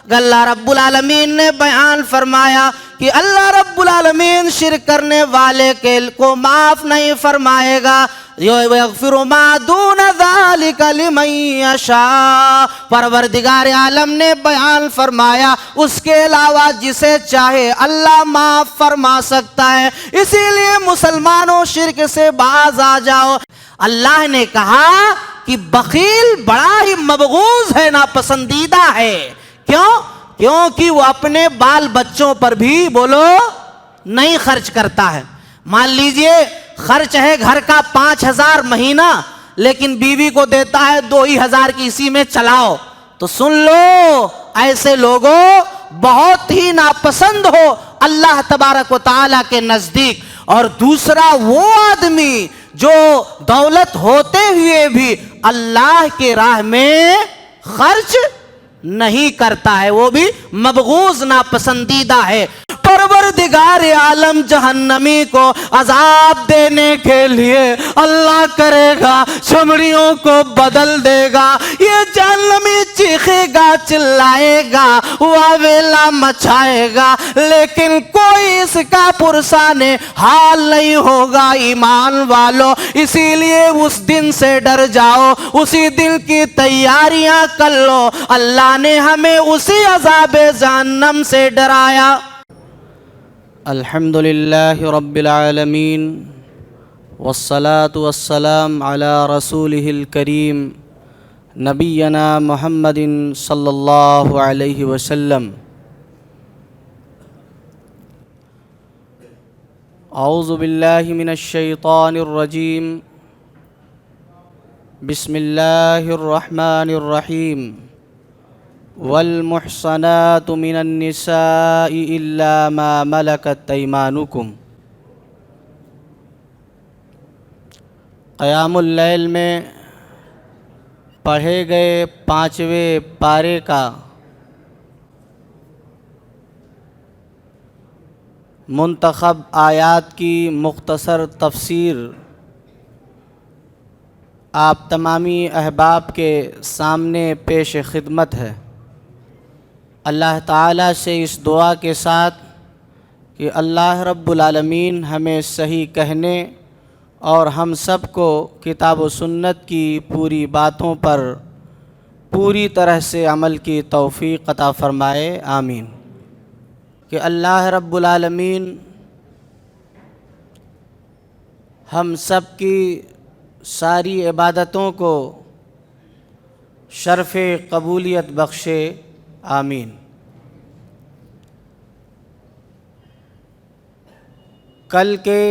کہ اللہ رب العالمین نے بیان فرمایا کہ اللہ رب العالمین شرک کرنے والے کو معاف نہیں فرمائے گا. یغفر ما دون ذلک لمن یشاء. پروردگار عالم نے بیان فرمایا اس کے علاوہ جسے چاہے اللہ معاف فرما سکتا ہے. اسی لیے مسلمانوں شرک سے باز آ جاؤ. اللہ نے کہا کہ بخیل بڑا ہی مبغوض ہے، ناپسندیدہ ہے. کیوں؟ کیونکہ وہ اپنے بال بچوں پر بھی بولو نہیں خرچ کرتا ہے. مان لیجئے خرچ ہے گھر کا 5,000 مہینہ، لیکن بیوی کو دیتا ہے 2,000 کی، اسی میں چلاؤ. تو سن لو، ایسے لوگوں بہت ہی ناپسند ہو اللہ تبارک و تعالیٰ کے نزدیک. اور دوسرا وہ آدمی جو دولت ہوتے ہوئے بھی اللہ کے راہ میں خرچ نہیں کرتا ہے، وہ بھی مبغوض ناپسندیدہ ہے. پروردگار عالم جہنمی کو عذاب دینے کے لیے اللہ کرے گا چمڑیوں کو بدل دے گا. یہ جہنمی چیخے گا، چلائے گا، واویلا مچائے گا، لیکن کوئی اس کا پرسان حال نہیں ہوگا. ایمان والو، اسی لیے اس دن سے ڈر جاؤ، اسی دن کی تیاریاں کر لو. اللہ نے ہمیں اسی عذاب جہنم سے ڈرایا. الحمدللہ رب العالمین والصلاة والسلام علی رسولہ الکریم نبینا محمد صلی اللہ علیہ وسلم. اعوذ باللہ من الشیطان الرجیم. بسم اللہ الرحمن الرحیم. والمحصنات من النساء إلا ما ملكت أيمانكم. قیام اللیل میں پڑھے گئے 5ویں پارے کا منتخب آیات کی مختصر تفسیر آپ تمامی احباب کے سامنے پیش خدمت ہے. اللہ تعالیٰ سے اس دعا کے ساتھ کہ اللہ رب العالمین ہمیں صحیح کہنے اور ہم سب کو کتاب و سنت کی پوری باتوں پر پوری طرح سے عمل کی توفیق عطا فرمائے. آمین. کہ اللہ رب العالمین ہم سب کی ساری عبادتوں کو شرف قبولیت بخشے. آمین. کل کے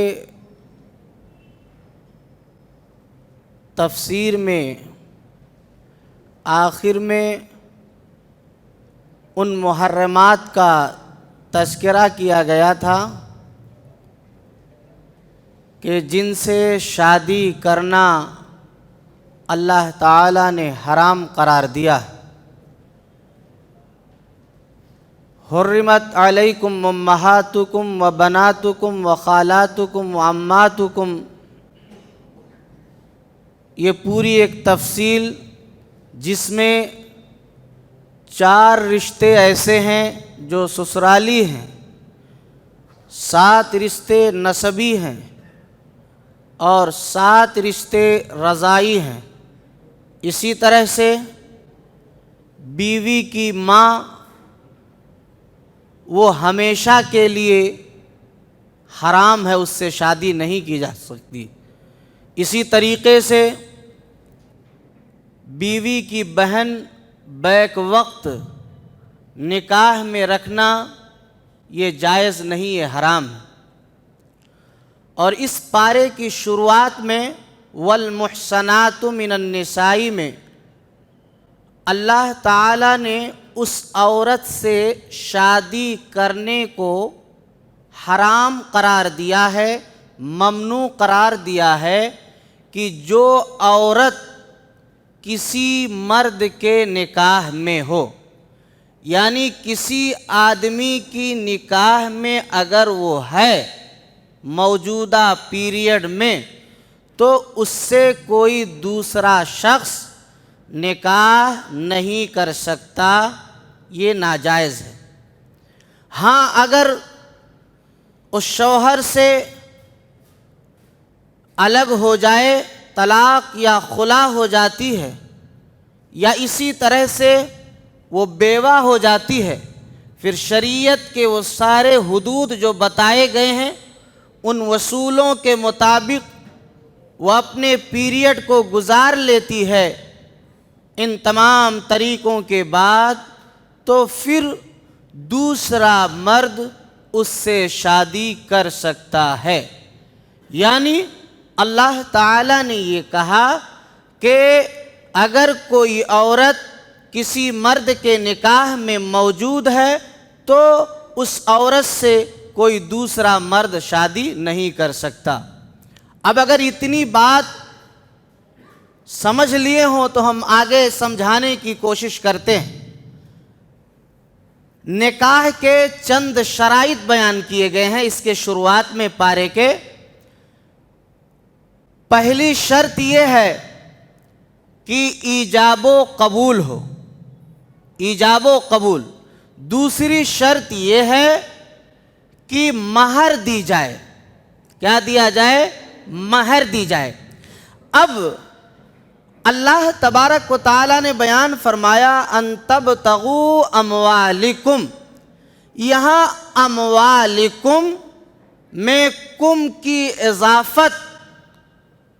تفسیر میں آخر میں ان محرمات کا تذکرہ کیا گیا تھا کہ جن سے شادی کرنا اللہ تعالیٰ نے حرام قرار دیا. حرمت علیکم امہاتکم و بناتکم و خالاتکم و عماتکم. یہ پوری ایک تفصیل جس میں 4 رشتے ایسے ہیں جو سسرالی ہیں، 7 رشتے نسبی ہیں اور 7 رشتے رضائی ہیں. اسی طرح سے بیوی کی ماں وہ ہمیشہ کے لیے حرام ہے، اس سے شادی نہیں کی جا سکتی. اسی طریقے سے بیوی کی بہن بیک وقت نکاح میں رکھنا یہ جائز نہیں، یہ حرام ہے. اور اس پارے کی شروعات میں والمحصنات من النساء میں اللہ تعالیٰ نے اس عورت سے شادی کرنے کو حرام قرار دیا ہے، ممنوع قرار دیا ہے کہ جو عورت کسی مرد کے نکاح میں ہو، یعنی کسی آدمی کی نکاح میں اگر وہ ہے موجودہ پیریڈ میں، تو اس سے کوئی دوسرا شخص نکاح نہیں کر سکتا یہ ناجائز ہے۔ ہاں اگر اس شوہر سے الگ ہو جائے، طلاق یا خلا ہو جاتی ہے، یا اسی طرح سے وہ بیوہ ہو جاتی ہے، پھر شریعت کے وہ سارے حدود جو بتائے گئے ہیں ان اصولوں کے مطابق وہ اپنے پیریڈ کو گزار لیتی ہے ان تمام طریقوں کے بعد، تو پھر دوسرا مرد اس سے شادی کر سکتا ہے۔ یعنی اللہ تعالیٰ نے یہ کہا کہ اگر کوئی عورت کسی مرد کے نکاح میں موجود ہے تو اس عورت سے کوئی دوسرا مرد شادی نہیں کر سکتا۔ اب اگر اتنی بات سمجھ لیے ہوں تو ہم آگے سمجھانے کی کوشش کرتے ہیں۔ نکاح کے چند شرائط بیان کیے گئے ہیں اس کے شروعات میں پارے کے۔ پہلی شرط یہ ہے کہ ایجاب و قبول ہو، ایجاب و قبول۔ دوسری شرط یہ ہے کہ مہر دی جائے۔ کیا دیا جائے؟ مہر دی جائے۔ اب اللہ تبارک و تعالیٰ نے بیان فرمایا ان تبتغوا اموالکم، یہاں اموالکم میں کم کی اضافت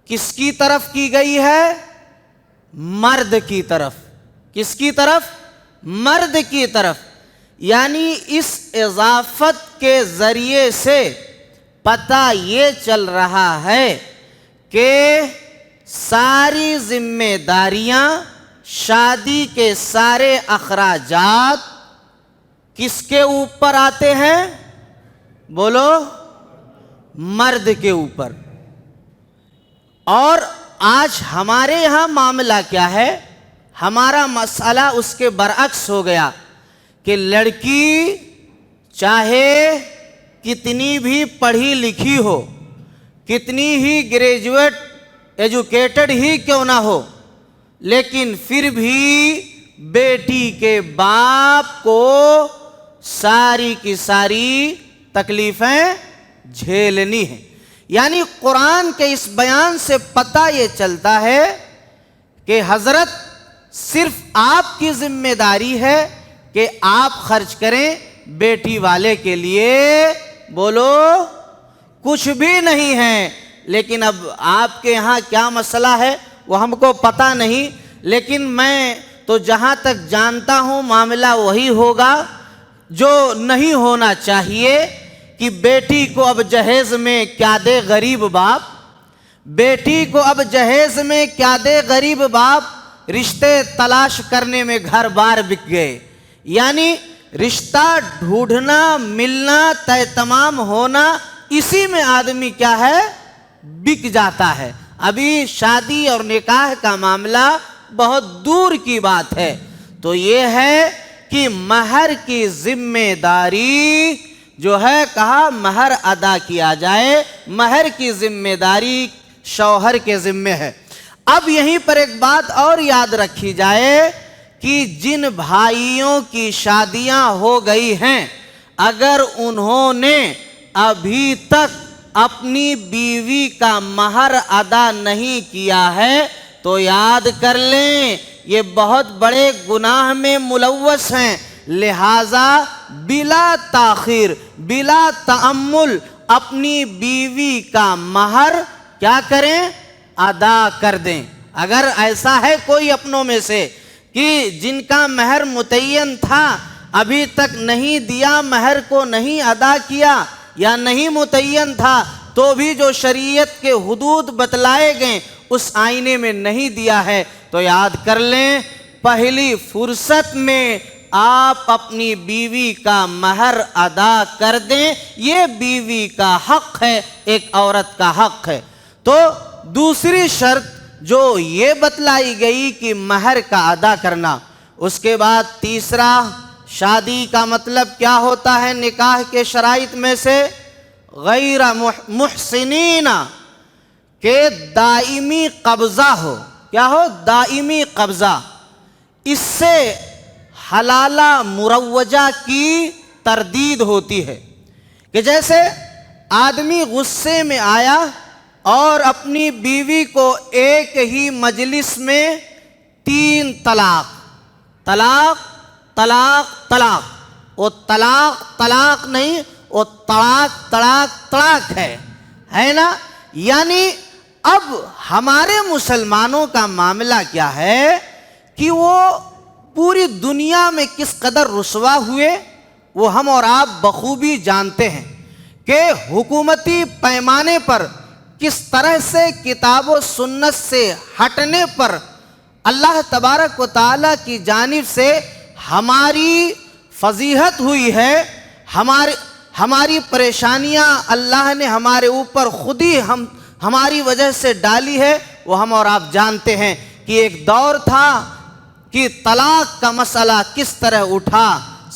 کس کی طرف کی گئی ہے؟ مرد کی طرف۔ کس کی طرف؟ مرد کی طرف۔ یعنی اس اضافت کے ذریعے سے پتہ یہ چل رہا ہے کہ ساری ذمہ داریاں، شادی کے سارے اخراجات کس کے اوپر آتے ہیں؟ بولو، مرد کے اوپر۔ اور آج ہمارے یہاں معاملہ کیا ہے؟ ہمارا مسئلہ اس کے برعکس ہو گیا کہ لڑکی چاہے کتنی بھی پڑھی لکھی ہو، کتنی ہی گریجویٹ ایجوکیٹڈ ہی کیوں نہ ہو، لیکن پھر بھی بیٹی کے باپ کو ساری کی ساری تکلیفیں جھیلنی ہیں۔ یعنی قرآن کے اس بیان سے پتہ یہ چلتا ہے کہ حضرت صرف آپ کی ذمہ داری ہے کہ آپ خرچ کریں بیٹی والے کے لیے۔ بولو، کچھ بھی نہیں ہے۔ لیکن اب آپ کے یہاں کیا مسئلہ ہے وہ ہم کو پتہ نہیں، لیکن میں تو جہاں تک جانتا ہوں معاملہ وہی ہوگا جو نہیں ہونا چاہیے کہ بیٹی کو اب جہیز میں کیا دے غریب باپ، بیٹی کو اب جہیز میں کیا دے غریب باپ، رشتے تلاش کرنے میں گھر بار بک گئے۔ یعنی رشتہ ڈھونڈنا، ملنا، طے تمام ہونا، اسی میں آدمی کیا ہے؟ بک جاتا ہے۔ ابھی شادی اور نکاح کا معاملہ بہت دور کی بات ہے۔ تو یہ ہے کہ مہر کی ذمہ داری جو ہے، کہا مہر ادا کیا جائے، مہر کی ذمہ داری شوہر کے ذمہ ہے۔ اب یہیں پر ایک بات اور یاد رکھی جائے کہ جن بھائیوں کی شادیاں ہو گئی ہیں، اگر انہوں نے ابھی تک اپنی بیوی کا مہر ادا نہیں کیا ہے تو یاد کر لیں یہ بہت بڑے گناہ میں ملوث ہیں۔ لہذا بلا تاخیر، بلا تأمل اپنی بیوی کا مہر کیا کریں؟ ادا کر دیں۔ اگر ایسا ہے کوئی اپنوں میں سے کہ جن کا مہر متعین تھا ابھی تک نہیں دیا، مہر کو نہیں ادا کیا، یا نہیں متعین تھا تو بھی جو شریعت کے حدود بتلائے گئے اس آئینے میں نہیں دیا ہے، تو یاد کر لیں پہلی فرصت میں آپ اپنی بیوی کا مہر ادا کر دیں۔ یہ بیوی کا حق ہے، ایک عورت کا حق ہے۔ تو دوسری شرط جو یہ بتلائی گئی کہ مہر کا ادا کرنا، اس کے بعد تیسرا، شادی کا مطلب کیا ہوتا ہے نکاح کے شرائط میں سے؟ غیر محسنین، کہ دائمی قبضہ ہو۔ کیا ہو؟ دائمی قبضہ۔ اس سے حلالہ مروجہ کی تردید ہوتی ہے کہ جیسے آدمی غصے میں آیا اور اپنی بیوی کو ایک ہی مجلس میں 3 طلاق طلاق طلاق طلاق، وہ طلاق طلاق نہیں، وہ طلاق طلاق طلاق ہے نا۔ یعنی اب ہمارے مسلمانوں کا معاملہ کیا ہے کہ وہ پوری دنیا میں کس قدر رسوا ہوئے وہ ہم اور آپ بخوبی جانتے ہیں کہ حکومتی پیمانے پر کس طرح سے کتاب و سنت سے ہٹنے پر اللہ تبارک و تعالیٰ کی جانب سے ہماری فضیحت ہوئی ہے، ہماری پریشانیاں اللہ نے ہمارے اوپر خود ہی ہماری وجہ سے ڈالی ہے، وہ ہم اور آپ جانتے ہیں کہ ایک دور تھا کہ طلاق کا مسئلہ کس طرح اٹھا،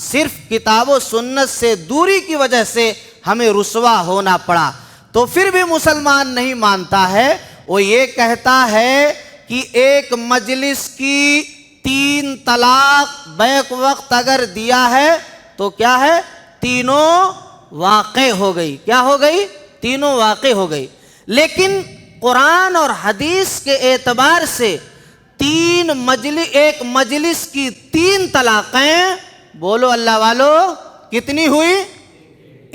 صرف کتاب و سنت سے دوری کی وجہ سے ہمیں رسوا ہونا پڑا۔ تو پھر بھی مسلمان نہیں مانتا ہے، وہ یہ کہتا ہے کہ ایک مجلس کی 3 طلاق بیک وقت اگر دیا ہے تو کیا ہے، تینوں واقع ہو گئی۔ کیا ہو گئی؟ تینوں واقع ہو گئی۔ لیکن قرآن اور حدیث کے اعتبار سے ایک مجلس کی 3 طلاقیں، بولو اللہ والو، کتنی ہوئی؟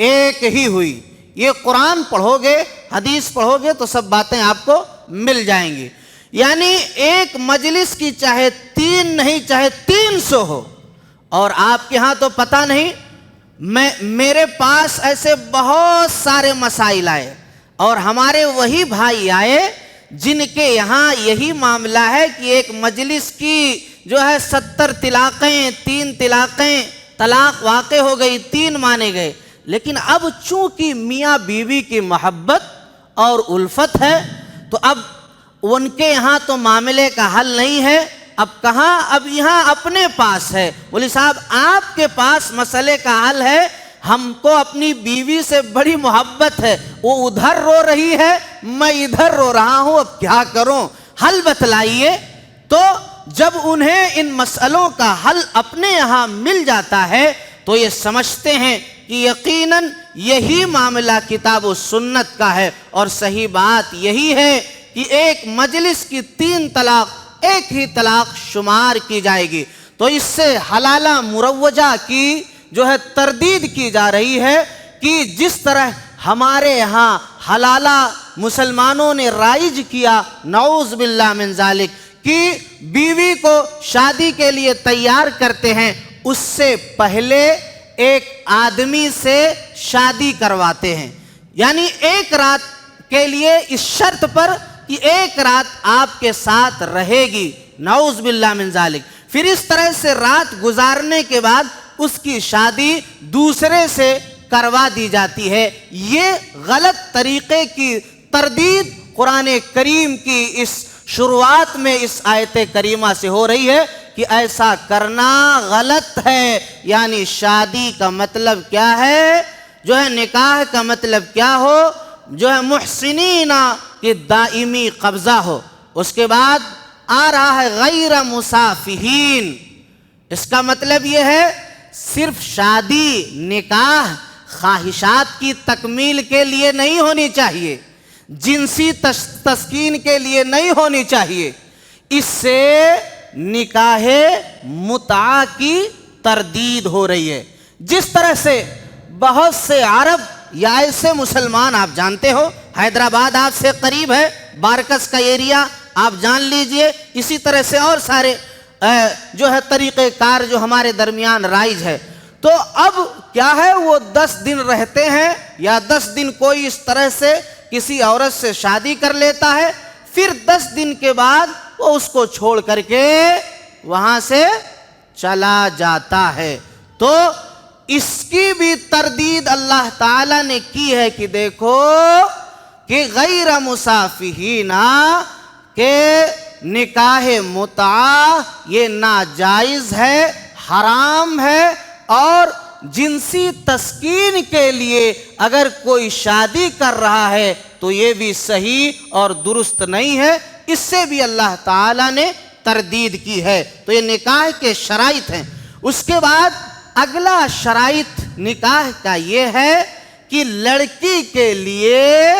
ایک ہی ہوئی۔ یہ قرآن پڑھو گے، حدیث پڑھو گے تو سب باتیں آپ کو مل جائیں گی۔ یعنی ایک مجلس کی چاہے 3 نہیں چاہے 300 ہو، اور آپ کے ہاں تو پتہ نہیں، میرے پاس ایسے بہت سارے مسائل آئے اور ہمارے وہی بھائی آئے جن کے یہاں یہی معاملہ ہے کہ ایک مجلس کی جو ہے 70 طلاقیں، 3 طلاقیں، طلاق واقع ہو گئی، 3 مانے گئے۔ لیکن اب چونکہ میاں بیوی کی محبت اور الفت ہے تو اب ان کے یہاں تو معاملے کا حل نہیں ہے، اب کہاں، اب یہاں اپنے پاس ہے۔ مولوی صاحب آپ کے پاس مسئلے کا حل ہے، ہم کو اپنی بیوی سے بڑی محبت ہے، وہ ادھر رو رہی ہے میں ادھر رو رہا ہوں، اب کیا کروں، حل بتلائیے۔ تو جب انہیں ان مسئلوں کا حل اپنے یہاں مل جاتا ہے تو یہ سمجھتے ہیں کہ یقیناً یہی معاملہ کتاب و سنت کا ہے، اور صحیح بات یہی ہے کہ ایک مجلس کی 3 طلاق ایک ہی طلاق شمار کی جائے گی۔ تو اس سے حلالہ مروجہ کی جو ہے تردید کی جا رہی ہے کہ جس طرح ہمارے ہاں حلالہ مسلمانوں نے رائج کیا، نعوذ باللہ من ذالک، کہ بیوی کو شادی کے لیے تیار کرتے ہیں، اس سے پہلے ایک آدمی سے شادی کرواتے ہیں، یعنی ایک رات کے لیے اس شرط پر کہ ایک رات آپ کے ساتھ رہے گی، نعوذ باللہ من ذالک۔ پھر اس طرح سے رات گزارنے کے بعد اس کی شادی دوسرے سے کروا دی جاتی ہے۔ یہ غلط طریقے کی تردید قرآن کریم کی اس شروعات میں اس آیت کریمہ سے ہو رہی ہے کہ ایسا کرنا غلط ہے۔ یعنی شادی کا مطلب کیا ہے، جو ہے نکاح کا مطلب کیا ہو، جو ہے محسنین کہ دائمی قبضہ ہو۔ اس کے بعد آ رہا ہے غیر مسافہین، اس کا مطلب یہ ہے صرف شادی نکاح خواہشات کی تکمیل کے لیے نہیں ہونی چاہیے، جنسی تسکین کے لیے نہیں ہونی چاہیے، اس سے نکاح متعہ کی تردید ہو رہی ہے۔ جس طرح سے بہت سے عرب یا ایسے مسلمان آپ جانتے ہو، حیدرآباد آپ سے قریب ہے، بارکس کا ایریا آپ جان لیجئے، اسی طرح سے اور سارے جو ہے طریقہ کار جو ہمارے درمیان رائج ہے۔ تو اب کیا ہے، وہ 10 دن رہتے ہیں یا 10 دن کوئی اس طرح سے کسی عورت سے شادی کر لیتا ہے، پھر 10 دن کے بعد وہ اس کو چھوڑ کر کے وہاں سے چلا جاتا ہے۔ تو اس کی بھی تردید اللہ تعالیٰ نے کی ہے کہ دیکھو کہ غیر مسافہین کہ نکاح متعہ یہ ناجائز ہے، حرام ہے، اور جنسی تسکین کے لیے اگر کوئی شادی کر رہا ہے تو یہ بھی صحیح اور درست نہیں ہے، اس سے بھی اللہ تعالیٰ نے تردید کی ہے۔ تو یہ نکاح کے شرائط ہیں۔ اس کے بعد اگلا شرائط نکاح کا یہ ہے کہ لڑکی کے لیے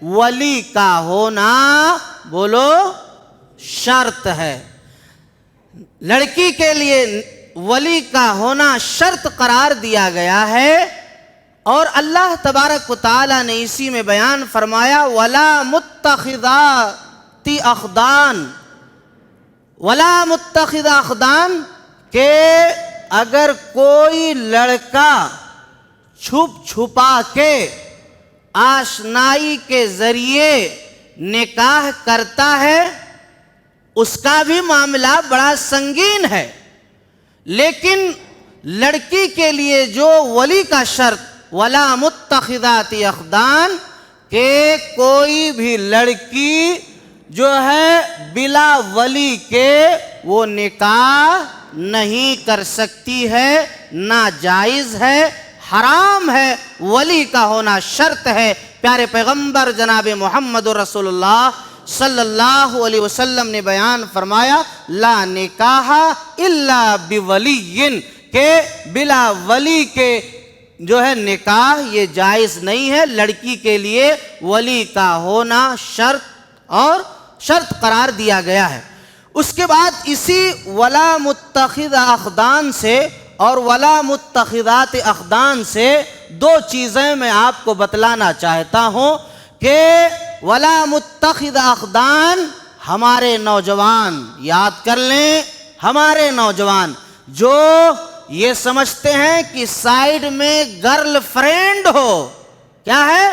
ولی کا ہونا، بولو، شرط ہے۔ لڑکی کے لیے ولی کا ہونا شرط قرار دیا گیا ہے، اور اللہ تبارک و تعالی نے اسی میں بیان فرمایا وَلَا مُتَّخِذَاتِ أَخْدَانٍ، وَلَا مُتَّخِذَ أَخْدَانٍ، کہ اگر کوئی لڑکا چھپ چھپا کے آشنائی کے ذریعے نکاح کرتا ہے، اس کا بھی معاملہ بڑا سنگین ہے۔ لیکن لڑکی کے لیے جو ولی کا شرط وَلَا مُتَّخِذَاتِ أَخْدَانٍ، کہ کوئی بھی لڑکی جو ہے بلا ولی کے وہ نکاح نہیں کر سکتی ہے، ناجائز ہے، حرام ہے، ولی کا ہونا شرط ہے۔ پیارے پیغمبر جناب محمد رسول اللہ صلی اللہ علیہ وسلم نے بیان فرمایا لا نکاح الا بولی، کہ بلا ولی کے جو ہے نکاح یہ جائز نہیں ہے، لڑکی کے لیے ولی کا ہونا شرط اور شرط قرار دیا گیا ہے۔ اس کے بعد اسی ولا متخذ اخدان سے اور ولا متخذات اخدان سے دو چیزیں میں آپ کو بتلانا چاہتا ہوں کہ ولا متخذ اخدان، ہمارے نوجوان یاد کر لیں، ہمارے نوجوان جو یہ سمجھتے ہیں کہ سائیڈ میں گرل فرینڈ ہو، کیا ہے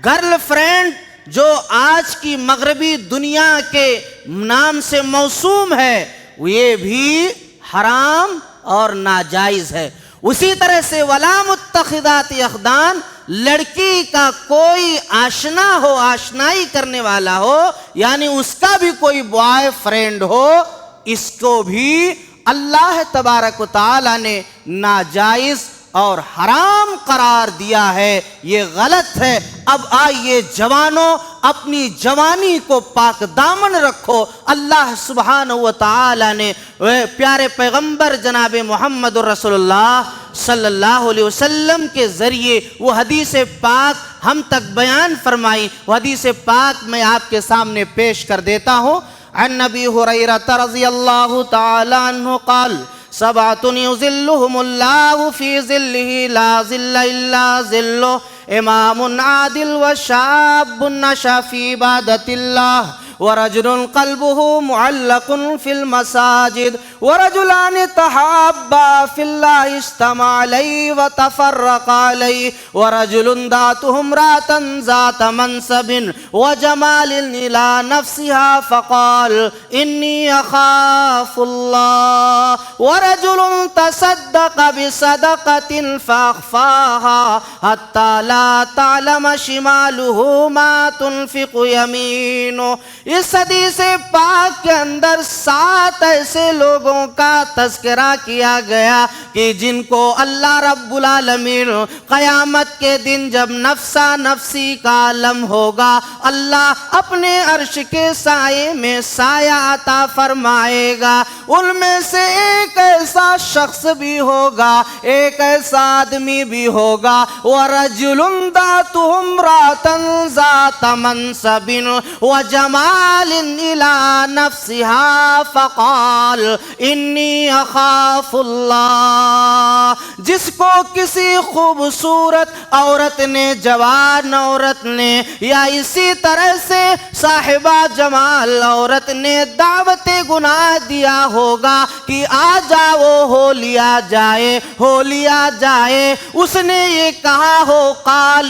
گرل فرینڈ، جو آج کی مغربی دنیا کے نام سے موسوم ہے، یہ بھی حرام اور ناجائز ہے۔ اسی طرح سے ولا متخذات اخدان، لڑکی کا کوئی آشنا ہو، آشنائی کرنے والا ہو، یعنی اس کا بھی کوئی بوائے فرینڈ ہو، اس کو بھی اللہ تبارک و تعالی نے ناجائز اور حرام قرار دیا ہے، یہ غلط ہے۔ اب آئیے جوانوں، اپنی جوانی کو پاک دامن رکھو۔ اللہ سبحانہ و تعالی نے پیارے پیغمبر جناب محمد رسول اللہ صلی اللہ علیہ وسلم کے ذریعے وہ حدیث پاک ہم تک بیان فرمائی۔ وہ حدیث پاک میں آپ کے سامنے پیش کر دیتا ہوں۔ عن نبی ہریرہ رضی اللہ تعالی عنہ قال سبعۃ یظلهم اللہ فی ظلہ لا ظل الا ظلہ، امام عادل وشاب نشأ فی عبادۃ اللہ، ورجل قلبه معلق في المساجد، ورجلان تحابا في الله اجتمع عليه وتفرق عليه، ورجل دعته امرأة ذات منصب وجمال إلى نفسها فقال إني أخاف الله، ورجل تصدق بصدقة فأخفاها حتى لا تعلم شماله ما تنفق يمينه۔ اس حدیث پاک کے اندر 7 ایسے لوگوں کا تذکرہ کیا گیا کہ جن کو اللہ رب العالمین قیامت کے دن جب نفسا نفسی کا عالم ہوگا، اللہ اپنے عرش کے سائے میں سایہ عطا فرمائے گا۔ ان میں سے ایک ایسا شخص بھی ہوگا، ایک ایسا آدمی بھی ہوگا، وَرَجُلٌ دَعَتْهُ امْرَأَةً ذَاتَ مَنْصَبٍ وَجَمَالٍ إِلَى نَفْسِهَا فَقَالَ إِنِّي أَخَافُ اللَّهِ، جس کو کسی خوبصورت عورت نے، جوان عورت نے، یا اسی طرح سے صاحبہ جمال عورت نے دعوت گناہ دیا ہوگا کہ آ جاؤ ہو لیا جائے، ہو لیا جائے، اس نے یہ کہا ہو قال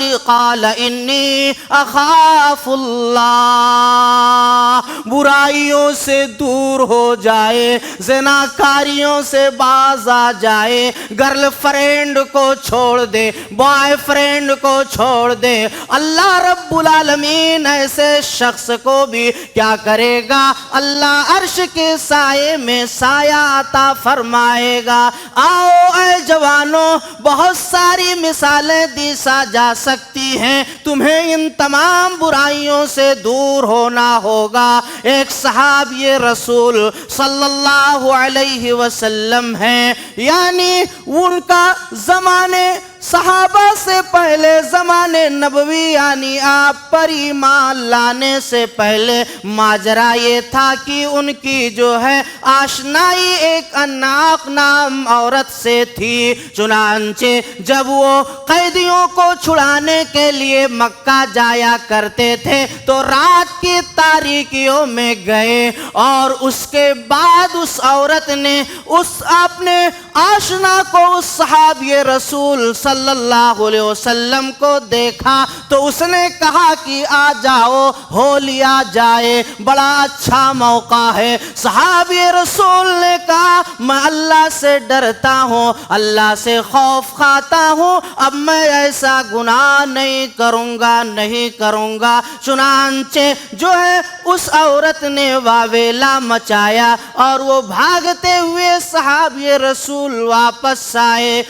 انی اخاف اللہ، برائیوں سے دور ہو جائے، زناکاریوں سے باز آ جائے، گرل فرینڈ کو چھوڑ دے، بوائے فرینڈ کو چھوڑ دے۔ اللہ رب العالمین ایسے شخص کو بھی کیا کرے گا؟ اللہ عرش کے سائے میں سایہ عطا فرمائے گا۔ آؤ اے جوان مسلمانوں بہت ساری مثالیں دی جا سکتی ہیں، تمہیں ان تمام برائیوں سے دور ہونا ہوگا۔ ایک صحابی رسول صلی اللہ علیہ وسلم ہیں، یعنی ان کا زمانے صحابہ سے پہلے زمانے نبوی یعنی آپ پر ایمان لانے سے پہلے ماجرا یہ تھا کہ ان کی جو ہے آشنائی ایک عناق نام عورت سے تھی۔ چنانچہ جب وہ قیدیوں کو چھڑانے کے لیے مکہ جایا کرتے تھے تو رات کی تاریکیوں میں گئے، اور اس کے بعد اس عورت نے اس اپنے آشنا کو، اس صحابی رسول صلی اللہ علیہ وسلم کو دیکھا تو اس نے کہا کہ آ جاؤ ہو لیا جائے، بڑا اچھا موقع ہے۔ صحابی رسول نے کہا میں اللہ سے ڈرتا ہوں، اللہ سے خوف کھاتا ہوں، اب میں ایسا گناہ نہیں کروں گا۔ چنانچہ جو ہے اس عورت نے واویلا مچایا اور وہ بھاگتے ہوئے صحابی رسول واپس آئے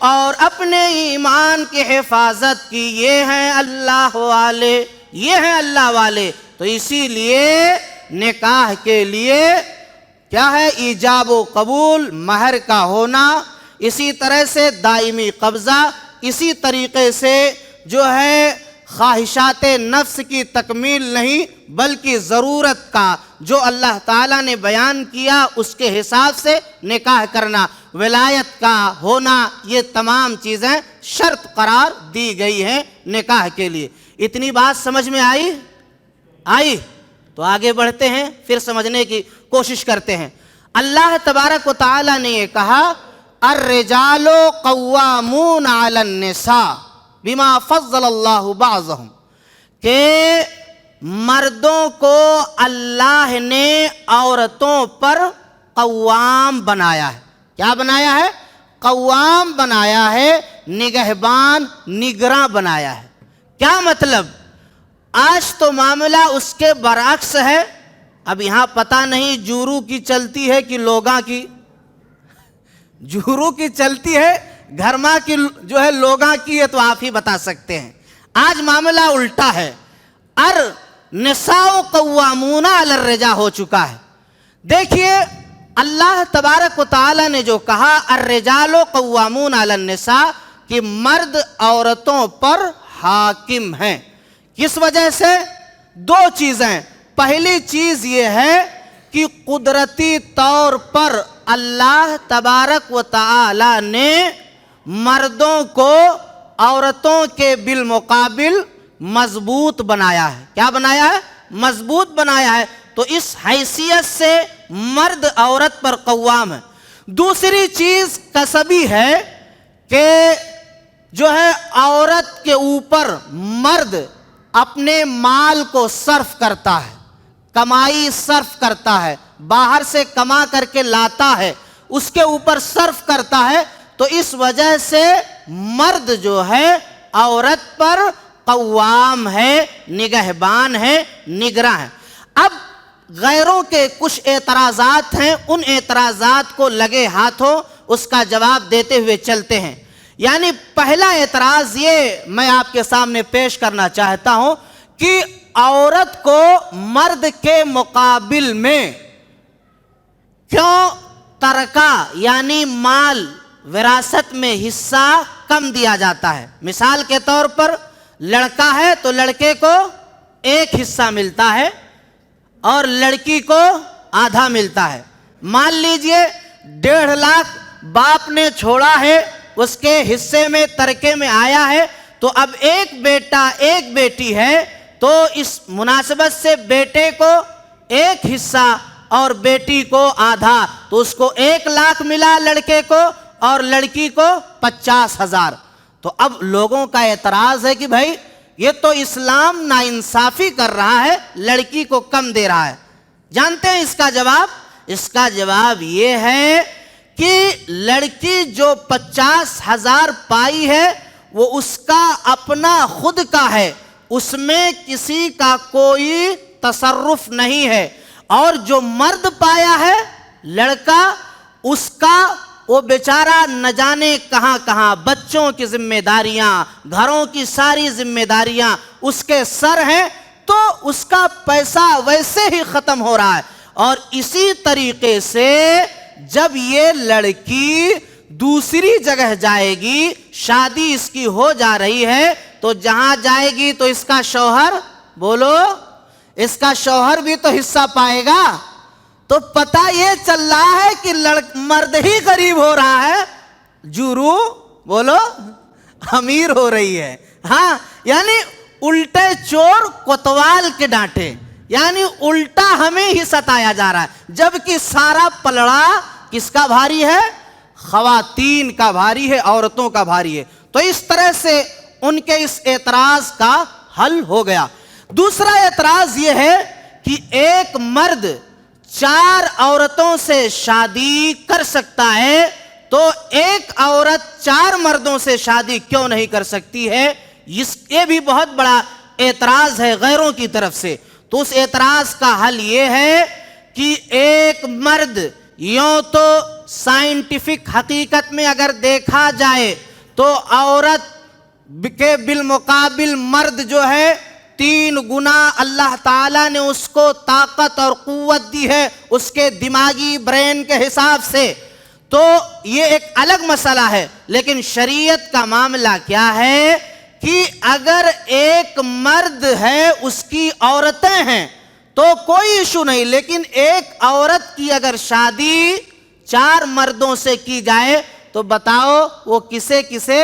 اور اپنے ایمان کی حفاظت کی۔ یہ ہیں اللہ والے۔ تو اسی لیے نکاح کے لیے کیا ہے؟ ایجاب و قبول، مہر کا ہونا، اسی طرح سے دائمی قبضہ، اسی طریقے سے جو ہے خواہشات نفس کی تکمیل نہیں بلکہ ضرورت کا جو اللہ تعالیٰ نے بیان کیا اس کے حساب سے نکاح کرنا، ولایت کا ہونا، یہ تمام چیزیں شرط قرار دی گئی ہیں نکاح کے لیے۔ اتنی بات سمجھ میں آئی؟ تو آگے بڑھتے ہیں، پھر سمجھنے کی کوشش کرتے ہیں۔ اللہ تبارک و تعالیٰ نے یہ کہا الرجال قوامون علی النساء بما فضل اللہ بعضهم، کہ مردوں کو اللہ نے عورتوں پر قوام بنایا ہے۔ کیا بنایا ہے؟ قوام بنایا ہے، نگہبان، نگراں بنایا ہے۔ کیا مطلب؟ آج تو معاملہ اس کے برعکس ہے۔ اب یہاں پتہ نہیں جورو کی چلتی ہے کہ لوگاں کی، جورو کی چلتی ہے، گھرما کی جو ہے لوگاں کی، ہے تو آپ ہی بتا سکتے ہیں۔ آج معاملہ الٹا ہے، النساء قوامون علی الرجال ہو چکا ہے۔ دیکھیے اللہ تبارک و تعالی نے جو کہا الرجال قوامون علی النساء کہ مرد عورتوں پر حاکم ہیں، کس وجہ سے؟ دو چیزیں۔ پہلی چیز یہ ہے کہ قدرتی طور پر اللہ تبارک و تعالی نے مردوں کو عورتوں کے بالمقابل مضبوط بنایا ہے۔ کیا بنایا ہے؟ مضبوط بنایا ہے۔ تو اس حیثیت سے مرد عورت پر قوام ہے۔ دوسری چیز کسبی ہے کہ جو ہے عورت کے اوپر مرد اپنے مال کو صرف کرتا ہے، کمائی صرف کرتا ہے، باہر سے کما کر کے لاتا ہے، اس کے اوپر صرف کرتا ہے۔ تو اس وجہ سے مرد جو ہے عورت پر قوام ہے، نگہبان ہے، نگراں ہے۔ اب غیروں کے کچھ اعتراضات ہیں، ان اعتراضات کو لگے ہاتھوں اس کا جواب دیتے ہوئے چلتے ہیں۔ یعنی پہلا اعتراض یہ میں آپ کے سامنے پیش کرنا چاہتا ہوں کہ عورت کو مرد کے مقابل میں کیوں ترکہ یعنی مال وراثت میں حصہ کم دیا جاتا ہے؟ مثال کے طور پر لڑکا ہے تو لڑکے کو ایک حصہ ملتا ہے اور لڑکی کو آدھا ملتا ہے۔ مان لیجئے 1.5 لاکھ باپ نے چھوڑا ہے، اس کے حصے میں ترکے میں آیا ہے، تو اب ایک بیٹا ایک بیٹی ہے تو اس مناسبت سے بیٹے کو ایک حصہ اور بیٹی کو آدھا، تو اس کو 1 لاکھ ملا لڑکے کو اور لڑکی کو 50,000۔ تو اب لوگوں کا اعتراض ہے کہ بھائی یہ تو اسلام ناانصافی کر رہا ہے، لڑکی کو کم دے رہا ہے۔ جانتے ہیں اس کا جواب؟ اس کا جواب یہ ہے کہ لڑکی جو 50,000 پائی ہے وہ اس کا اپنا خود کا ہے، اس میں کسی کا کوئی تصرف نہیں ہے، اور جو مرد پایا ہے لڑکا، اس کا وہ بیچارہ نہ جانے کہاں کہاں بچوں کی ذمہ داریاں، گھروں کی ساری ذمہ داریاں اس کے سر ہیں، تو اس کا پیسہ ویسے ہی ختم ہو رہا ہے۔ اور اسی طریقے سے جب یہ لڑکی دوسری جگہ جائے گی، شادی اس کی ہو جا رہی ہے، تو جہاں جائے گی تو اس کا شوہر، بولو، اس کا شوہر بھی تو حصہ پائے گا۔ تو پتہ یہ چل رہا ہے کہ مرد ہی غریب ہو رہا ہے، جورو، بولو، امیر ہو رہی ہے۔ ہاں، یعنی الٹے چور کوتوال کے ڈانٹے، یعنی الٹا ہمیں ہی ستایا جا رہا ہے، جبکہ سارا پلڑا کس کا بھاری ہے؟ خواتین کا بھاری ہے، عورتوں کا بھاری ہے۔ تو اس طرح سے ان کے اس اعتراض کا حل ہو گیا۔ دوسرا اعتراض یہ ہے کہ ایک مرد 4 عورتوں سے شادی کر سکتا ہے، تو ایک عورت 4 مردوں سے شادی کیوں نہیں کر سکتی ہے؟ یہ بھی بہت بڑا اعتراض ہے غیروں کی طرف سے۔ تو اس اعتراض کا حل یہ ہے کہ ایک مرد، یوں تو سائنٹیفک حقیقت میں اگر دیکھا جائے تو عورت کے بالمقابل مرد جو ہے 3 گنا اللہ تعالیٰ نے اس کو طاقت اور قوت دی ہے اس کے دماغی برین کے حساب سے، تو یہ ایک الگ مسئلہ ہے۔ لیکن شریعت کا معاملہ کیا ہے کہ اگر ایک مرد ہے، اس کی عورتیں ہیں تو کوئی ایشو نہیں، لیکن ایک عورت کی اگر شادی 4 مردوں سے کی جائے تو بتاؤ وہ کسے کسے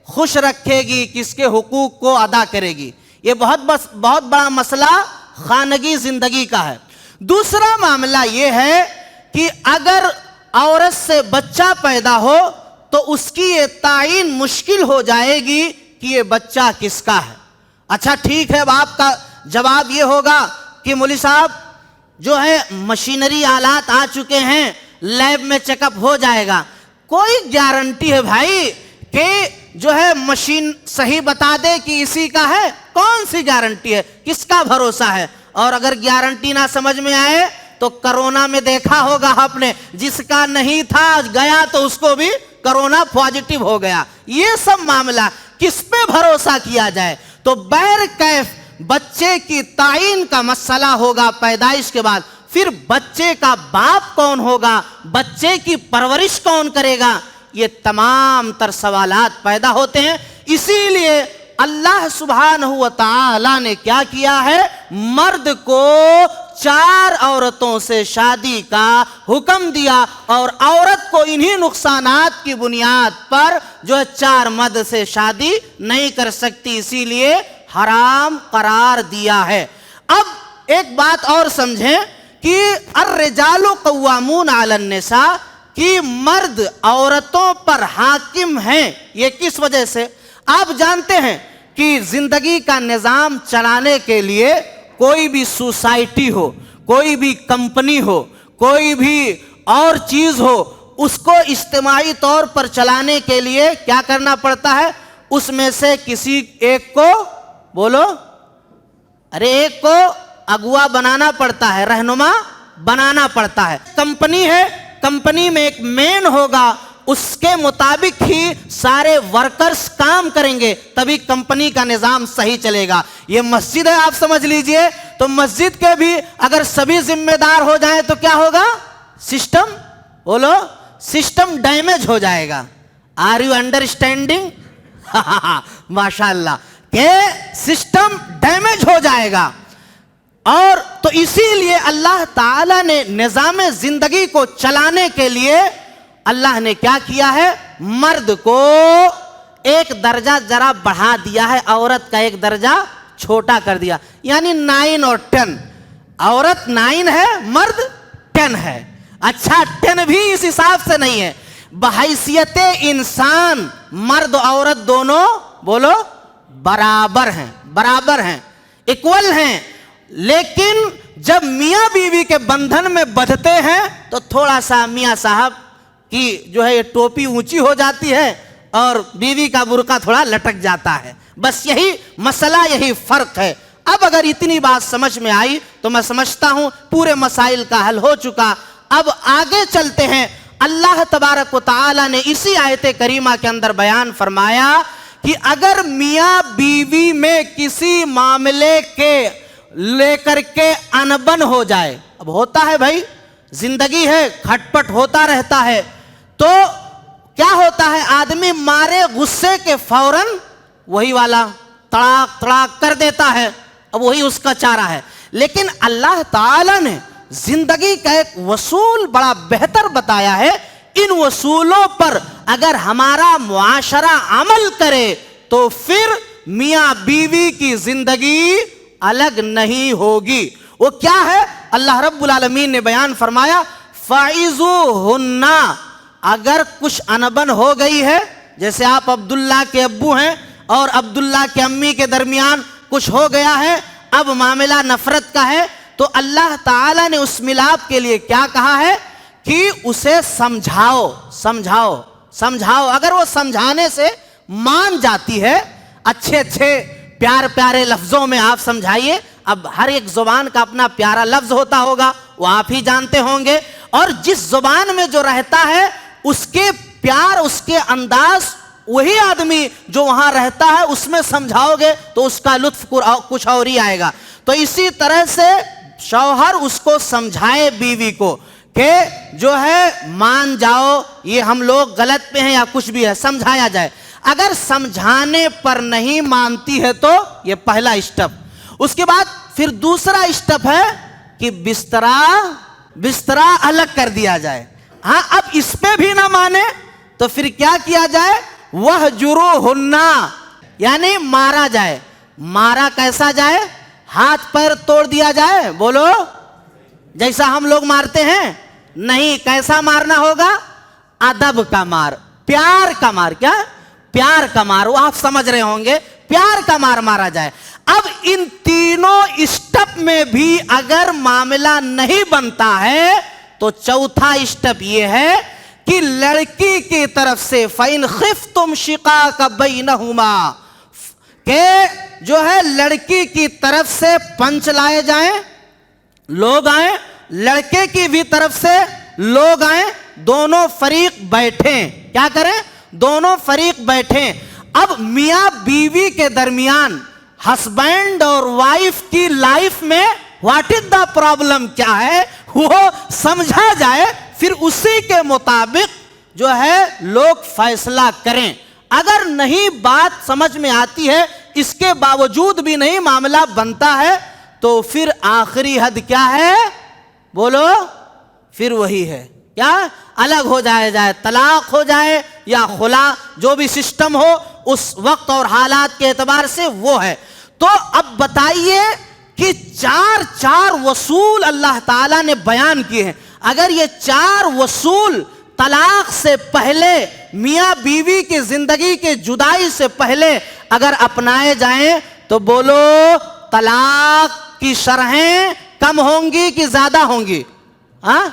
خوش رکھے گی، کس کے حقوق کو ادا کرے گی؟ یہ بہت بڑا مسئلہ خانگی زندگی کا ہے۔ دوسرا معاملہ یہ ہے کہ اگر عورت سے بچہ پیدا ہو تو اس کی یہ تعین مشکل ہو جائے گی کہ یہ بچہ کس کا ہے۔ اچھا ٹھیک ہے، اب آپ کا جواب یہ ہوگا کہ مولوی صاحب جو ہے مشینری آلات آ چکے ہیں، لیب میں چیک اپ ہو جائے گا۔ کوئی گارنٹی ہے بھائی کہ جو ہے مشین صحیح بتا دے کہ اسی کا ہے؟ کون سی گارنٹی ہے؟ کس کا بھروسہ ہے؟ اور اگر گارنٹی نہ سمجھ میں آئے تو کرونا میں دیکھا ہوگا آپ نے، جس کا نہیں تھا گیا تو اس کو بھی کرونا پازیٹیو ہو گیا۔ یہ سب معاملہ کس پہ بھروسہ کیا جائے؟ تو بہر کیف بچے کی تعین کا مسئلہ ہوگا پیدائش کے بعد، پھر بچے کا باپ کون ہوگا، بچے کی پرورش کون کرے گا، یہ تمام تر سوالات پیدا ہوتے ہیں۔ اسی لیے اللہ سبحانہ و تعالی نے کیا کیا ہے؟ مرد کو 4 عورتوں سے شادی کا حکم دیا، اور عورت کو انہی نقصانات کی بنیاد پر جو 4 مرد سے شادی نہیں کر سکتی، اسی لیے حرام قرار دیا ہے۔ اب ایک بات اور سمجھیں کہ الرجال قوامون علی النساء، کہ مرد عورتوں پر حاکم ہیں، یہ کس وجہ سے؟ آپ جانتے ہیں کہ زندگی کا نظام چلانے کے لیے کوئی بھی سوسائٹی ہو، کوئی بھی کمپنی ہو، کوئی بھی اور چیز ہو، اس کو اجتماعی طور پر چلانے کے لیے کیا کرنا پڑتا ہے؟ اس میں سے کسی ایک کو، بولو، ارے ایک کو اگوا بنانا پڑتا ہے، رہنما بنانا پڑتا ہے۔ کمپنی ہے، کمپنی میں ایک مین ہوگا، اس کے مطابق ہی سارے ورکرز کام کریں گے، تبھی کمپنی کا نظام صحیح چلے گا۔ یہ مسجد ہے، آپ سمجھ لیجئے، تو مسجد کے بھی اگر سبھی ذمہ دار ہو جائیں تو کیا ہوگا؟ سسٹم، بولو، سسٹم ڈیمیج ہو جائے گا۔ Are you understanding? ماشاءاللہ، کہ سسٹم ڈیمیج ہو جائے گا۔ اور تو اسی لیے اللہ تعالیٰ نے نظام زندگی کو چلانے کے لیے اللہ نے کیا کیا ہے؟ مرد کو ایک درجہ ذرا بڑھا دیا ہے، عورت کا ایک درجہ چھوٹا کر دیا، یعنی 9 اور 10۔ عورت 9 ہے، مرد 10 ہے۔ اچھا 10 بھی اس حساب سے نہیں ہے، بحیثیت انسان مرد و عورت دونوں، بولو، برابر ہیں، برابر ہیں، ایکول ہیں۔ لیکن جب میاں بیوی کے بندھن میں بدھتے ہیں تو تھوڑا سا میاں صاحب کی جو ہے یہ ٹوپی اونچی ہو جاتی ہے اور بیوی کا برقع تھوڑا لٹک جاتا ہے، بس یہی مسئلہ، یہی فرق ہے۔ اب اگر اتنی بات سمجھ میں آئی تو میں سمجھتا ہوں پورے مسائل کا حل ہو چکا۔ اب آگے چلتے ہیں، اللہ تبارک و تعالی نے اسی آیت کریمہ کے اندر بیان فرمایا کہ اگر میاں بیوی میں کسی معاملے کے لے کر کے انبن ہو جائے، اب ہوتا ہے بھائی، زندگی ہے، کھٹ پٹ ہوتا رہتا ہے، تو کیا ہوتا ہے، آدمی مارے غصے کے فوراً وہی والا تڑاک تڑاک کر دیتا ہے، اب وہی اس کا چارہ ہے۔ لیکن اللہ تعالی نے زندگی کا ایک اصول بڑا بہتر بتایا ہے، ان اصولوں پر اگر ہمارا معاشرہ عمل کرے تو پھر میاں بیوی کی زندگی الگ نہیں ہوگی۔ وہ کیا ہے؟ اللہ رب العالمین نے بیان فرمایا فَعِذُوهُنَّ، اگر کچھ انبن ہو گئی ہے، جیسے آپ عبداللہ کے ابو ہیں اور عبداللہ کے امی کے درمیان کچھ ہو گیا ہے، اب معاملہ نفرت کا ہے، تو اللہ تعالیٰ نے اس ملاپ کے لیے کیا کہا ہے کہ اسے سمجھاؤ سمجھاؤ سمجھاؤ۔ اگر وہ سمجھانے سے مان جاتی ہے، اچھے اچھے پیارے لفظوں میں آپ سمجھائیے، اب ہر ایک زبان کا اپنا پیارا لفظ ہوتا ہوگا، وہ آپ ہی جانتے ہوں گے، اور جس زبان میں جو رہتا ہے اس کے پیار، اس کے انداز، وہی آدمی جو وہاں رہتا ہے اس میں سمجھاؤ گے تو اس کا لطف کچھ اور ہی آئے گا۔ تو اسی طرح سے شوہر اس کو سمجھائے بیوی کو کہ جو ہے مان جاؤ، یہ ہم لوگ غلط پہ ہیں یا کچھ بھی ہے، سمجھایا جائے۔ اگر سمجھانے پر نہیں مانتی ہے تو یہ پہلا اسٹیپ۔ اس کے بعد پھر دوسرا اسٹیپ ہے کہ بسترا الگ کر دیا جائے۔ ہاں، اب اس پہ بھی نہ مانے تو پھر کیا کیا جائے؟ وَهْجُرُوهُنَّ، یعنی مارا جائے۔ مارا کیسا جائے؟ ہاتھ پیر توڑ دیا جائے، بولو جیسا ہم لوگ مارتے ہیں؟ نہیں، کیسا مارنا ہوگا؟ ادب کا مار، پیار کا مار۔ کیا؟ پیار کا مار، وہ آپ سمجھ رہے ہوں گے، پیار کا مار مارا جائے۔ اب ان تینوں اسٹیپ میں بھی اگر معاملہ نہیں بنتا ہے تو چوتھا اسٹیپ یہ ہے کہ لڑکی کی طرف سے فَإِنْ خِفْتُمْ شِقَاقَ بَيْنَهُمَا، کہ جو ہے لڑکی کی طرف سے پنچ لائے جائیں، لوگ آئیں، لڑکے کی بھی طرف سے لوگ آئیں، دونوں فریق بیٹھیں۔ کیا کریں؟ دونوں فریق بیٹھیں۔ اب میاں بیوی کے درمیان، ہسبینڈ اور وائف کی لائف میں واٹ از دا پرابلم کیا ہے، وہ سمجھا جائے، پھر اسی کے مطابق جو ہے لوگ فیصلہ کریں۔ اگر نہیں بات سمجھ میں آتی ہے، اس کے باوجود بھی نہیں معاملہ بنتا ہے، تو پھر آخری حد کیا ہے؟ بولو، پھر وہی ہے، کیا؟ الگ ہو جائے، طلاق ہو جائے یا خلا، جو بھی سسٹم ہو اس وقت اور حالات کے اعتبار سے وہ ہے۔ تو اب بتائیے کہ چار اصول اللہ تعالیٰ نے بیان کیے ہیں، اگر یہ چار اصول طلاق سے پہلے، میاں بیوی کی زندگی کے جدائی سے پہلے اگر اپنائے جائیں تو بولو طلاق کی شرحیں کم ہوں گی کہ زیادہ ہوں گی؟ ہاں،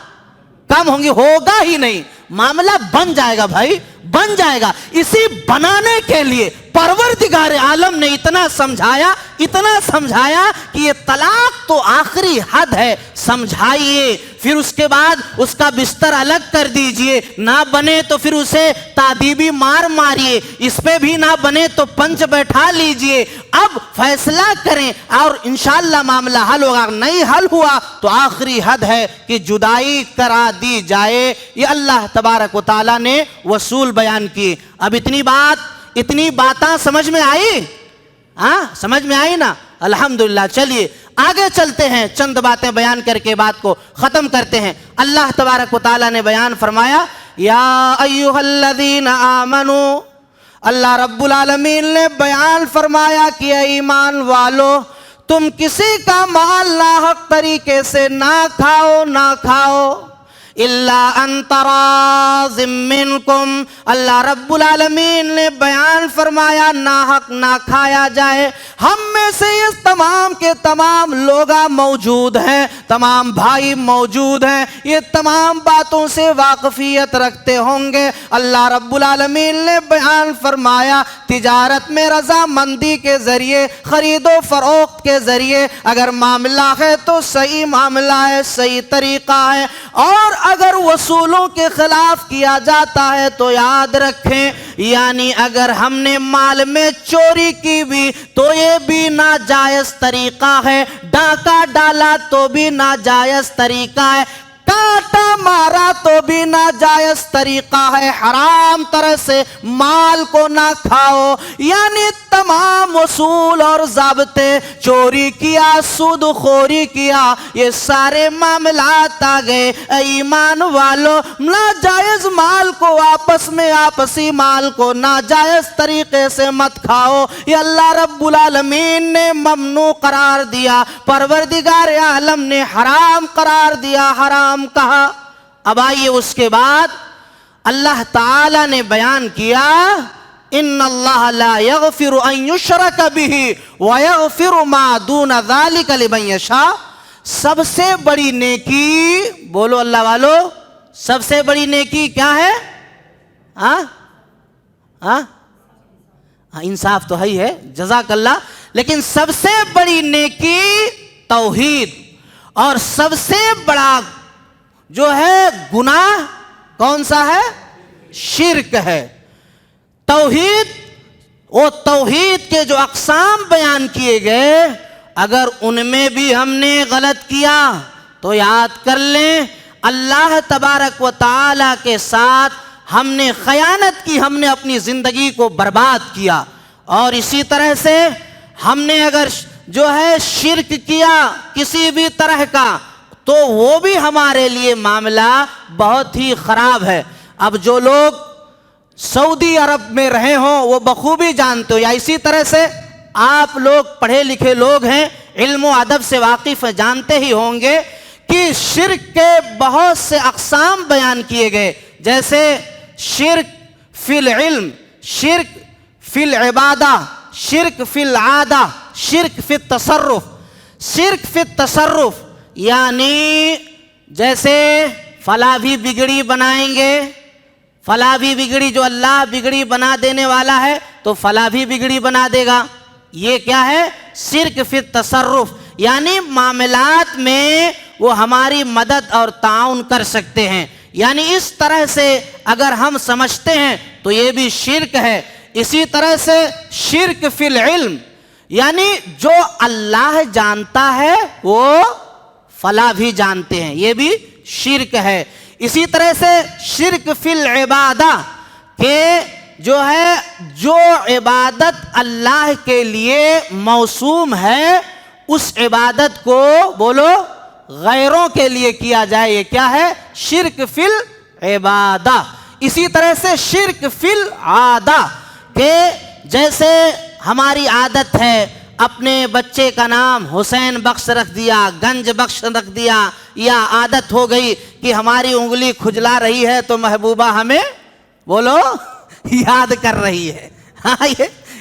کم ہوں گی، ہوگا ہی نہیں، معاملہ بن جائے گا بھائی، بن جائے گا۔ اسی بنانے کے لیے پروردگار عالم نے اتنا سمجھایا کہ یہ طلاق تو آخری حد ہے، سمجھائیے، پھر اس کے بعد اس کا بستر الگ کر دیجئے، نہ بنے تو پھر اسے تادیبی مار ماریے، اس پہ بھی نہ بنے تو پنچ بیٹھا لیجئے، اب فیصلہ کریں اور انشاءاللہ معاملہ حل ہوگا۔ نہیں حل ہوا تو آخری حد ہے کہ جدائی کرا دی جائے۔ یہ اللہ تبارک و تعالیٰ نے اصول بیان کیے۔ اب اتنی باتاں سمجھ میں آئی؟ ہاں، سمجھ میں آئی نا؟ الحمدللہ۔ چلیے آگے چلتے ہیں، چند باتیں بیان کر کے بات کو ختم کرتے ہیں۔ اللہ تبارک و تعالیٰ نے بیان فرمایا یا ایھا الذین آمنوا، اللہ رب العالمین نے بیان فرمایا کہ اے ایمان والو، تم کسی کا مال ناحق طریقے سے نہ کھاؤ الا ان تراض منکم، اللہ رب العالمین نے بیان فرمایا ناحق نہ کھایا جائے۔ ہم میں سے یہ تمام کے تمام لوگ موجود ہیں، تمام بھائی موجود ہیں، یہ تمام باتوں سے واقفیت رکھتے ہوں گے۔ اللہ رب العالمین نے بیان فرمایا تجارت میں رضامندی کے ذریعے، خرید و فروخت کے ذریعے اگر معاملہ ہے تو صحیح معاملہ ہے، صحیح طریقہ ہے، اور اگر وصولوں کے خلاف کیا جاتا ہے تو یاد رکھیں، یعنی اگر ہم نے مال میں چوری کی بھی تو یہ بھی ناجائز طریقہ ہے، ڈاکہ ڈالا تو بھی ناجائز طریقہ ہے، کاٹا مارا تو بھی ناجائز طریقہ ہے، حرام طرح سے مال کو نہ کھاؤ، یعنی تمام اصول اور ضابطے، چوری کیا، سود خوری کیا، یہ سارے معاملات آ گئے۔ ایمان والو، ناجائز مال کو آپس میں، آپسی مال کو ناجائز طریقے سے مت کھاؤ، یہ اللہ رب العالمین نے ممنوع قرار دیا، پروردگار عالم نے حرام قرار دیا، حرام کہا۔ اب آئیے اس کے بعد اللہ تعالی نے بیان کیا، ان اللہ لا یغفر ان یشرک بہ ویغفر ما دون ذلک لمن یشاء۔ سب سے بڑی نیکی، بولو اللہ والو، سب سے بڑی نیکی کیا ہے؟ انصاف تو ہی ہے، جزاک اللہ، لیکن سب سے بڑی نیکی توحید، اور سب سے بڑا جو ہے گناہ کون سا ہے؟ شرک ہے۔ توحید، وہ توحید کے جو اقسام بیان کیے گئے، اگر ان میں بھی ہم نے غلط کیا تو یاد کر لیں اللہ تبارک و تعالی کے ساتھ ہم نے خیانت کی، ہم نے اپنی زندگی کو برباد کیا۔ اور اسی طرح سے ہم نے اگر جو ہے شرک کیا کسی بھی طرح کا تو وہ بھی ہمارے لیے معاملہ بہت ہی خراب ہے۔ اب جو لوگ سعودی عرب میں رہے ہوں وہ بخوبی جانتے ہو، یا اسی طرح سے آپ لوگ پڑھے لکھے لوگ ہیں، علم و ادب سے واقف ہیں، جانتے ہی ہوں گے کہ شرک کے بہت سے اقسام بیان کیے گئے، جیسے شرک فی العلم، شرک فی العبادہ، شرک فی العادہ، شرک فی التصرف۔ شرک فی التصرف یعنی جیسے فلاں بھی بگڑی بنائیں گے، فلاں بھی بگڑی، جو اللہ بگڑی بنا دینے والا ہے تو فلاں بھی بگڑی بنا دے گا، یہ کیا ہے؟ شرک فی التصرف، یعنی معاملات میں وہ ہماری مدد اور تعاون کر سکتے ہیں، یعنی اس طرح سے اگر ہم سمجھتے ہیں تو یہ بھی شرک ہے۔ اسی طرح سے شرک فی العلم، یعنی جو اللہ جانتا ہے وہ فلاں بھی جانتے ہیں، یہ بھی شرک ہے۔ اسی طرح سے شرک فی العبادہ، کہ جو ہے جو عبادت اللہ کے لیے موسوم ہے اس عبادت کو بولو غیروں کے لیے کیا جائے، یہ کیا ہے؟ شرک فی العبادہ۔ اسی طرح سے شرک فی العادہ، کہ جیسے ہماری عادت ہے اپنے بچے کا نام حسین بخش رکھ دیا، گنج بخش رکھ دیا، یا عادت ہو گئی کہ ہماری انگلی کھجلا رہی ہے تو محبوبہ ہمیں بولو یاد کر رہی ہے۔ ہاں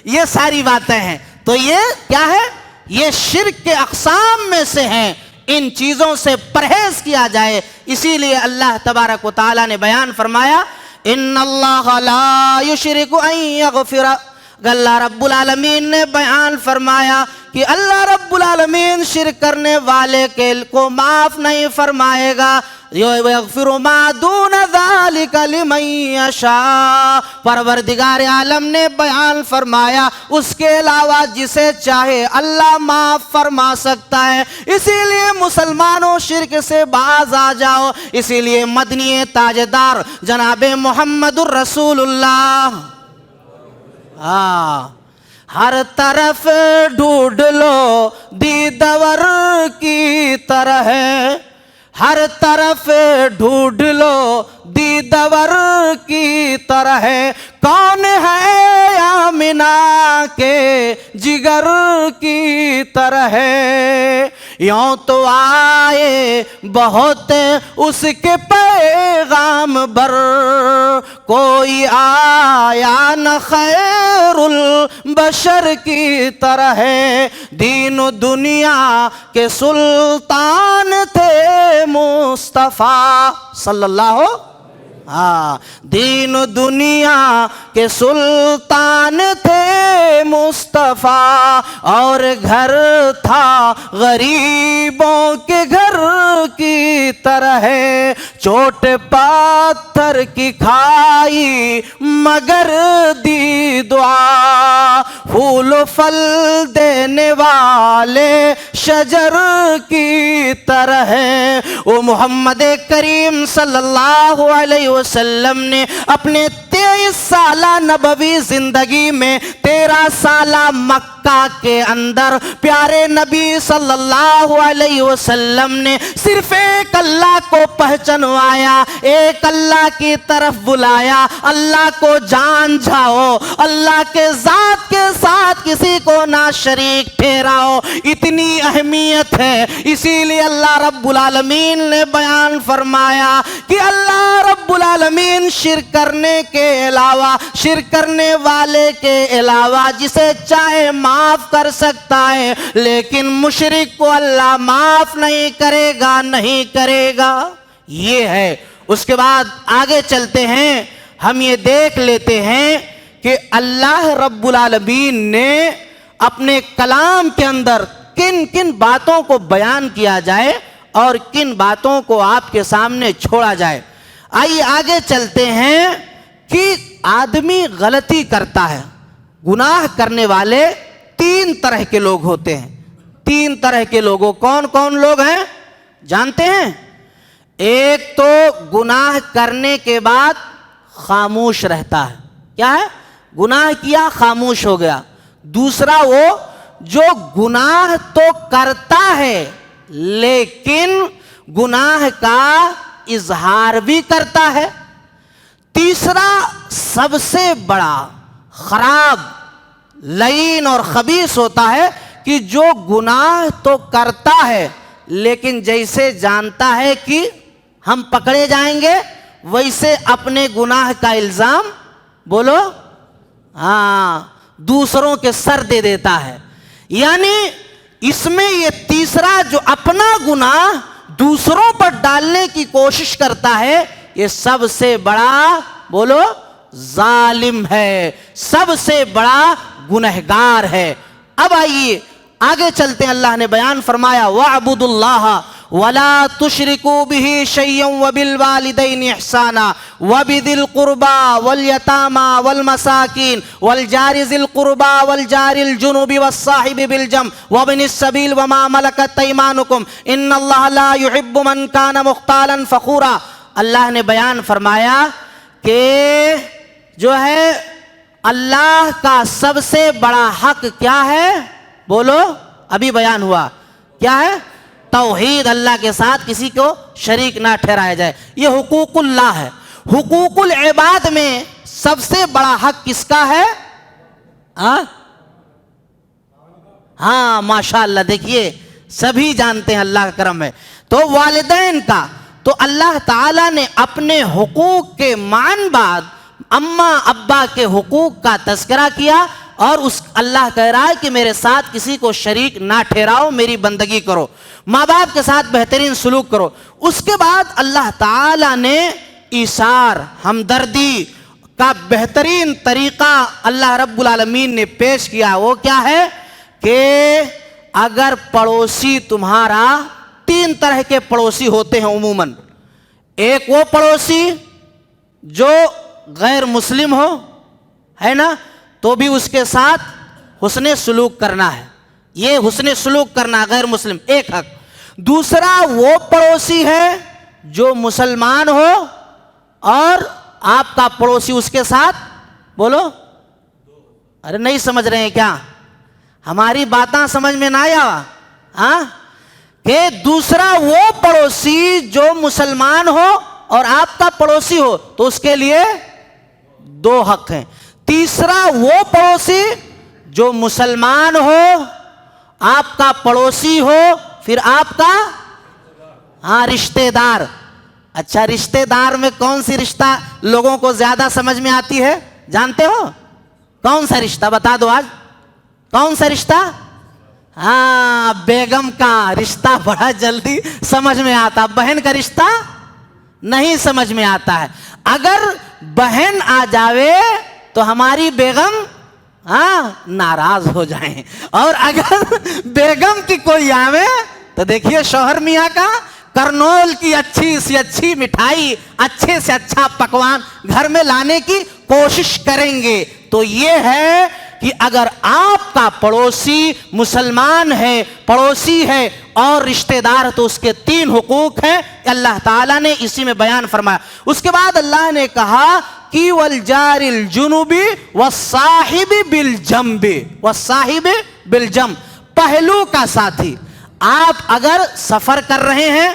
یہ ساری باتیں ہیں، تو یہ کیا ہے؟ یہ شرک کے اقسام میں سے ہیں، ان چیزوں سے پرہیز کیا جائے۔ اسی لیے اللہ تبارک و تعالی نے بیان فرمایا، ان اللہ لا یشرک ان یغفر۔ اللہ رب العالمین نے بیان فرمایا کہ اللہ رب العالمین شرک کرنے والے کو معاف نہیں فرمائے گا، یغفر ما دون ذلک لمن یشاء۔ پروردگار عالم نے بیان فرمایا اس کے علاوہ جسے چاہے اللہ معاف فرما سکتا ہے۔ اسی لیے مسلمانوں شرک سے باز آ جاؤ، اسی لیے مدنی تاجدار جناب محمد الرسول اللہ، ہر طرف ڈھونڈ لو دیدور کی طرح، ہر طرف ڈھونڈ لو دیدور کی طرح، کون ہے آمنہ کے جگر کی طرح، یوں تو آئے بہت اس کے پیغام بر، کوئی آیا نہ خیر البشر کی طرح، دین و دنیا کے سلطان تھے مصطفیٰ صلی اللہ، دین و دنیا کے سلطان تھے مصطفیٰ اور گھر تھا غریبوں کے گھر کی طرح، چوٹ پاتھر کی کھائی مگر دی دعا، پھول و پھل دینے والے شجر کی طرح۔ وہ محمد کریم صلی اللہ علیہ وسلم نے اپنے 23 سالہ نبوی زندگی میں 13 سالہ مکہ کے اندر پیارے نبی صلی اللہ علیہ وسلم نے صرف ایک اللہ کو پہچنوایا، ایک اللہ کی طرف بلایا۔ اللہ کو جان جاؤ، اللہ کے ذات کے ساتھ کسی کو نہ شریک ٹھہراؤ، اتنی اہمیت ہے۔ اسی لیے اللہ رب العالمین نے بیان فرمایا کہ اللہ رب العالمین شرک کرنے کے علاوہ، شرک کرنے والے کے علاوہ جسے چاہے معاف کر سکتا ہے، لیکن مشرک کو اللہ معاف نہیں کرے گا، نہیں کرے گا۔ یہ ہے۔ اس کے بعد آگے چلتے ہیں، ہم یہ دیکھ لیتے ہیں کہ اللہ رب العالمین نے اپنے کلام کے اندر کن کن باتوں کو بیان کیا جائے اور کن باتوں کو آپ کے سامنے چھوڑا جائے۔ آئیے آگے چلتے ہیں کہ آدمی غلطی کرتا ہے، گناہ کرنے والے 3 طرح کے لوگ ہوتے ہیں۔ 3 طرح کے لوگوں، کون کون لوگ ہیں جانتے ہیں؟ ایک تو گناہ کرنے کے بعد خاموش رہتا ہے، کیا ہے؟ گناہ کیا خاموش ہو گیا۔ دوسرا وہ جو گناہ تو کرتا ہے لیکن گناہ کا اظہار بھی کرتا ہے۔ تیسرا سب سے بڑا خراب، لعین اور خبیث ہوتا ہے کہ جو گناہ تو کرتا ہے لیکن جیسے جانتا ہے کہ ہم پکڑے جائیں گے ویسے اپنے گناہ کا الزام بولو دوسروں کے سر دے دیتا ہے۔ یعنی اس میں یہ تیسرا جو اپنا گناہ دوسروں پر ڈالنے کی کوشش کرتا ہے، یہ سب سے بڑا بولو ظالم ہے، سب سے بڑا گنہگار ہے۔ اب آئیے آگے چلتے ہیں۔ اللہ نے بیان فرمایا وَاعْبُدُوا اللَّهَ وَلَا تُشْرِكُوا بِهِ شَيْئًا وَبِالْوَالِدَيْنِ إِحْسَانًا وَبِذِي الْقُرْبَى وَالْيَتَامَى وَالْمَسَاكِينِ وَالْجَارِ ذِي الْقُرْبَى وَالْجَارِ الْجُنُبِ وَالصَّاحِبِ بِالْجَنبِ وَابْنِ السَّبِيلِ وَمَا مَلَكَتْ أَيْمَانُكُمْ إِنَّ اللَّهَ لَا يُحِبُّ مَنْ كَانَ مُخْتَالًا فَخُورًا۔ اللہ نے بیان فرمایا کہ جو ہے اللہ کا سب سے بڑا حق کیا ہے؟ بولو، ابھی بیان ہوا کیا ہے؟ توحید، اللہ کے ساتھ کسی کو شریک نہ ٹھہرایا جائے۔ یہ حقوق اللہ ہے۔ حقوق العباد میں سب سے بڑا حق کس کا ہے؟ ہاں ماشاءاللہ، دیکھیے سبھی جانتے ہیں، اللہ کا کرم ہے۔ تو والدین کا، تو اللہ تعالیٰ نے اپنے حقوق کے معن بعد اماں ابا کے حقوق کا تذکرہ کیا، اور اس اللہ کہہ رہا ہے کہ میرے ساتھ کسی کو شریک نہ ٹھہراؤ، میری بندگی کرو، ماں باپ کے ساتھ بہترین سلوک کرو۔ اس کے بعد اللہ تعالیٰ نے ایثار، ہمدردی کا بہترین طریقہ اللہ رب العالمین نے پیش کیا۔ وہ کیا ہے کہ اگر پڑوسی تمہارا، 3 طرح کے پڑوسی ہوتے ہیں عموماً۔ ایک وہ پڑوسی جو غیر مسلم ہو، ہے نا، تو بھی اس کے ساتھ حسن سلوک کرنا ہے، یہ حسن سلوک کرنا غیر مسلم، ایک حق۔ دوسرا وہ پڑوسی ہے جو مسلمان ہو اور آپ کا پڑوسی اس کے ساتھ بولو، ارے نہیں سمجھ رہے ہیں کیا؟ ہماری باتیں سمجھ میں نہ آیا؟ کہ دوسرا وہ پڑوسی جو مسلمان ہو اور آپ کا پڑوسی ہو تو اس کے لیے 2 حق ہیں۔ تیسرا وہ پڑوسی جو مسلمان ہو، آپ کا پڑوسی ہو، پھر آپ کا رشتہ دار۔ اچھا، رشتہ دار میں کون سی رشتہ لوگوں کو زیادہ سمجھ میں آتی ہے جانتے ہو؟ کون سا رشتہ بتا دو آج، کون سا رشتہ؟ بیگم کا رشتہ بڑا جلدی سمجھ میں آتا، بہن کا رشتہ نہیں سمجھ میں آتا ہے۔ اگر بہن آ جاوے تو ہماری بیگم ناراض ہو جائیں. اور اگر بیگم کی کوئی آوے تو دیکھیے شوہر میاں کا کرنول کی اچھی سے اچھی مٹھائی، اچھے سے اچھا پکوان گھر میں لانے کی کوشش کریں گے. تو یہ ہے کہ اگر آپ کا پڑوسی مسلمان ہے، پڑوسی ہے اور رشتہ دار، تو اس کے 3 حقوق ہیں. اللہ تعالیٰ نے اسی میں بیان فرمایا. اس کے بعد اللہ نے کہا کہ والجار الجنوب والصاحب بالجنب، والصاحب بالجنب، پہلو کا ساتھی. آپ اگر سفر کر رہے ہیں،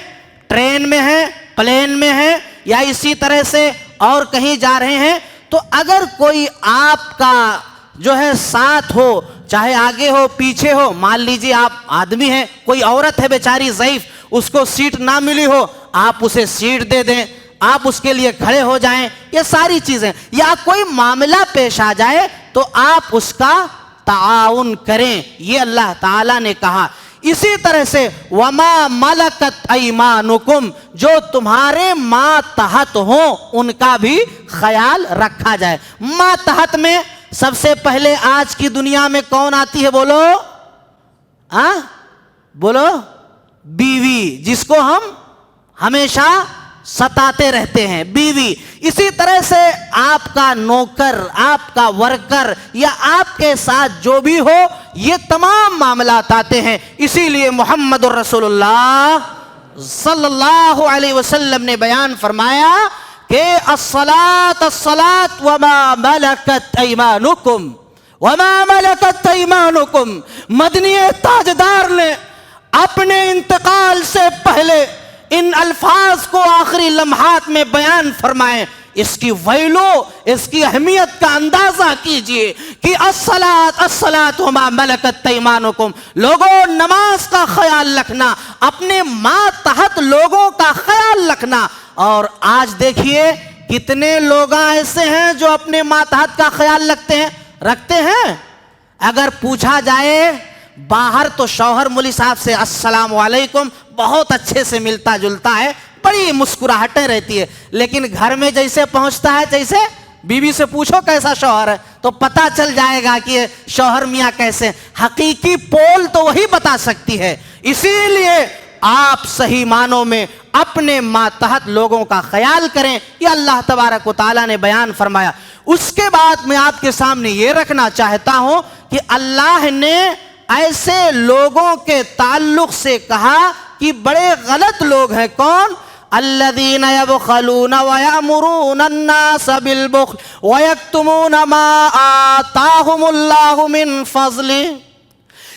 ٹرین میں ہیں، پلین میں ہیں، یا اسی طرح سے اور کہیں جا رہے ہیں، تو اگر کوئی آپ کا جو ہے ساتھ ہو، چاہے آگے ہو پیچھے ہو، مان لیجیے آپ آدمی ہیں، کوئی عورت ہے بیچاری ضعیف، اس کو سیٹ نہ ملی ہو، آپ اسے سیٹ دے دیں، آپ اس کے لیے کھڑے ہو جائیں. یہ ساری چیزیں، یا کوئی معاملہ پیش آ جائے تو آپ اس کا تعاون کریں، یہ اللہ تعالیٰ نے کہا. اسی طرح سے وما ملکت ایمانکم، جو تمہارے ماتحت ہوں ان کا بھی خیال رکھا جائے. ماتحت میں سب سے پہلے آج کی دنیا میں کون آتی ہے؟ بولو بولو، بیوی، جس کو ہم ہمیشہ ستاتے رہتے ہیں، بیوی. اسی طرح سے آپ کا نوکر، آپ کا ورکر، یا آپ کے ساتھ جو بھی ہو، یہ تمام معاملات آتے ہیں. اسی لیے محمد الرسول اللہ صلی اللہ علیہ وسلم نے بیان فرمایا کہ الصلاۃ الصلاۃ وما ملکت ایمانکم، وما ملکت ایمانکم. مدنی تاجدار نے اپنے انتقال سے پہلے ان الفاظ کو آخری لمحات میں بیان فرمائے. اس کی ویلو، اس کی اہمیت کا اندازہ کیجئے کہ الصلاۃ الصلاۃ وما ملکت ایمانکم. لوگوں، نماز کا خیال رکھنا، اپنے ماتحت لوگوں کا خیال رکھنا. اور آج دیکھیے کتنے لوگ ایسے ہیں جو اپنے ماتحت کا خیال رکھتے ہیں. اگر پوچھا جائے باہر تو شوہر مولی صاحب سے السلام علیکم بہت اچھے سے ملتا جلتا ہے، بڑی مسکراہٹیں رہتی ہے، لیکن گھر میں جیسے پہنچتا ہے، جیسے بیوی سے پوچھو کیسا شوہر ہے تو پتہ چل جائے گا کہ شوہر میاں کیسے. حقیقی پول تو وہی بتا سکتی ہے. اسی لیے آپ صحیح معنوں میں اپنے ماتحت لوگوں کا خیال کریں، یہ اللہ تبارک و تعالیٰ نے بیان فرمایا. اس کے بعد میں آپ کے سامنے یہ رکھنا چاہتا ہوں کہ اللہ نے ایسے لوگوں کے تعلق سے کہا کہ بڑے غلط لوگ ہیں. کون؟ الذین یبخلون ویأمرون الناس بالبخل ویکتمون ما آتاہم اللہ من فضلہ.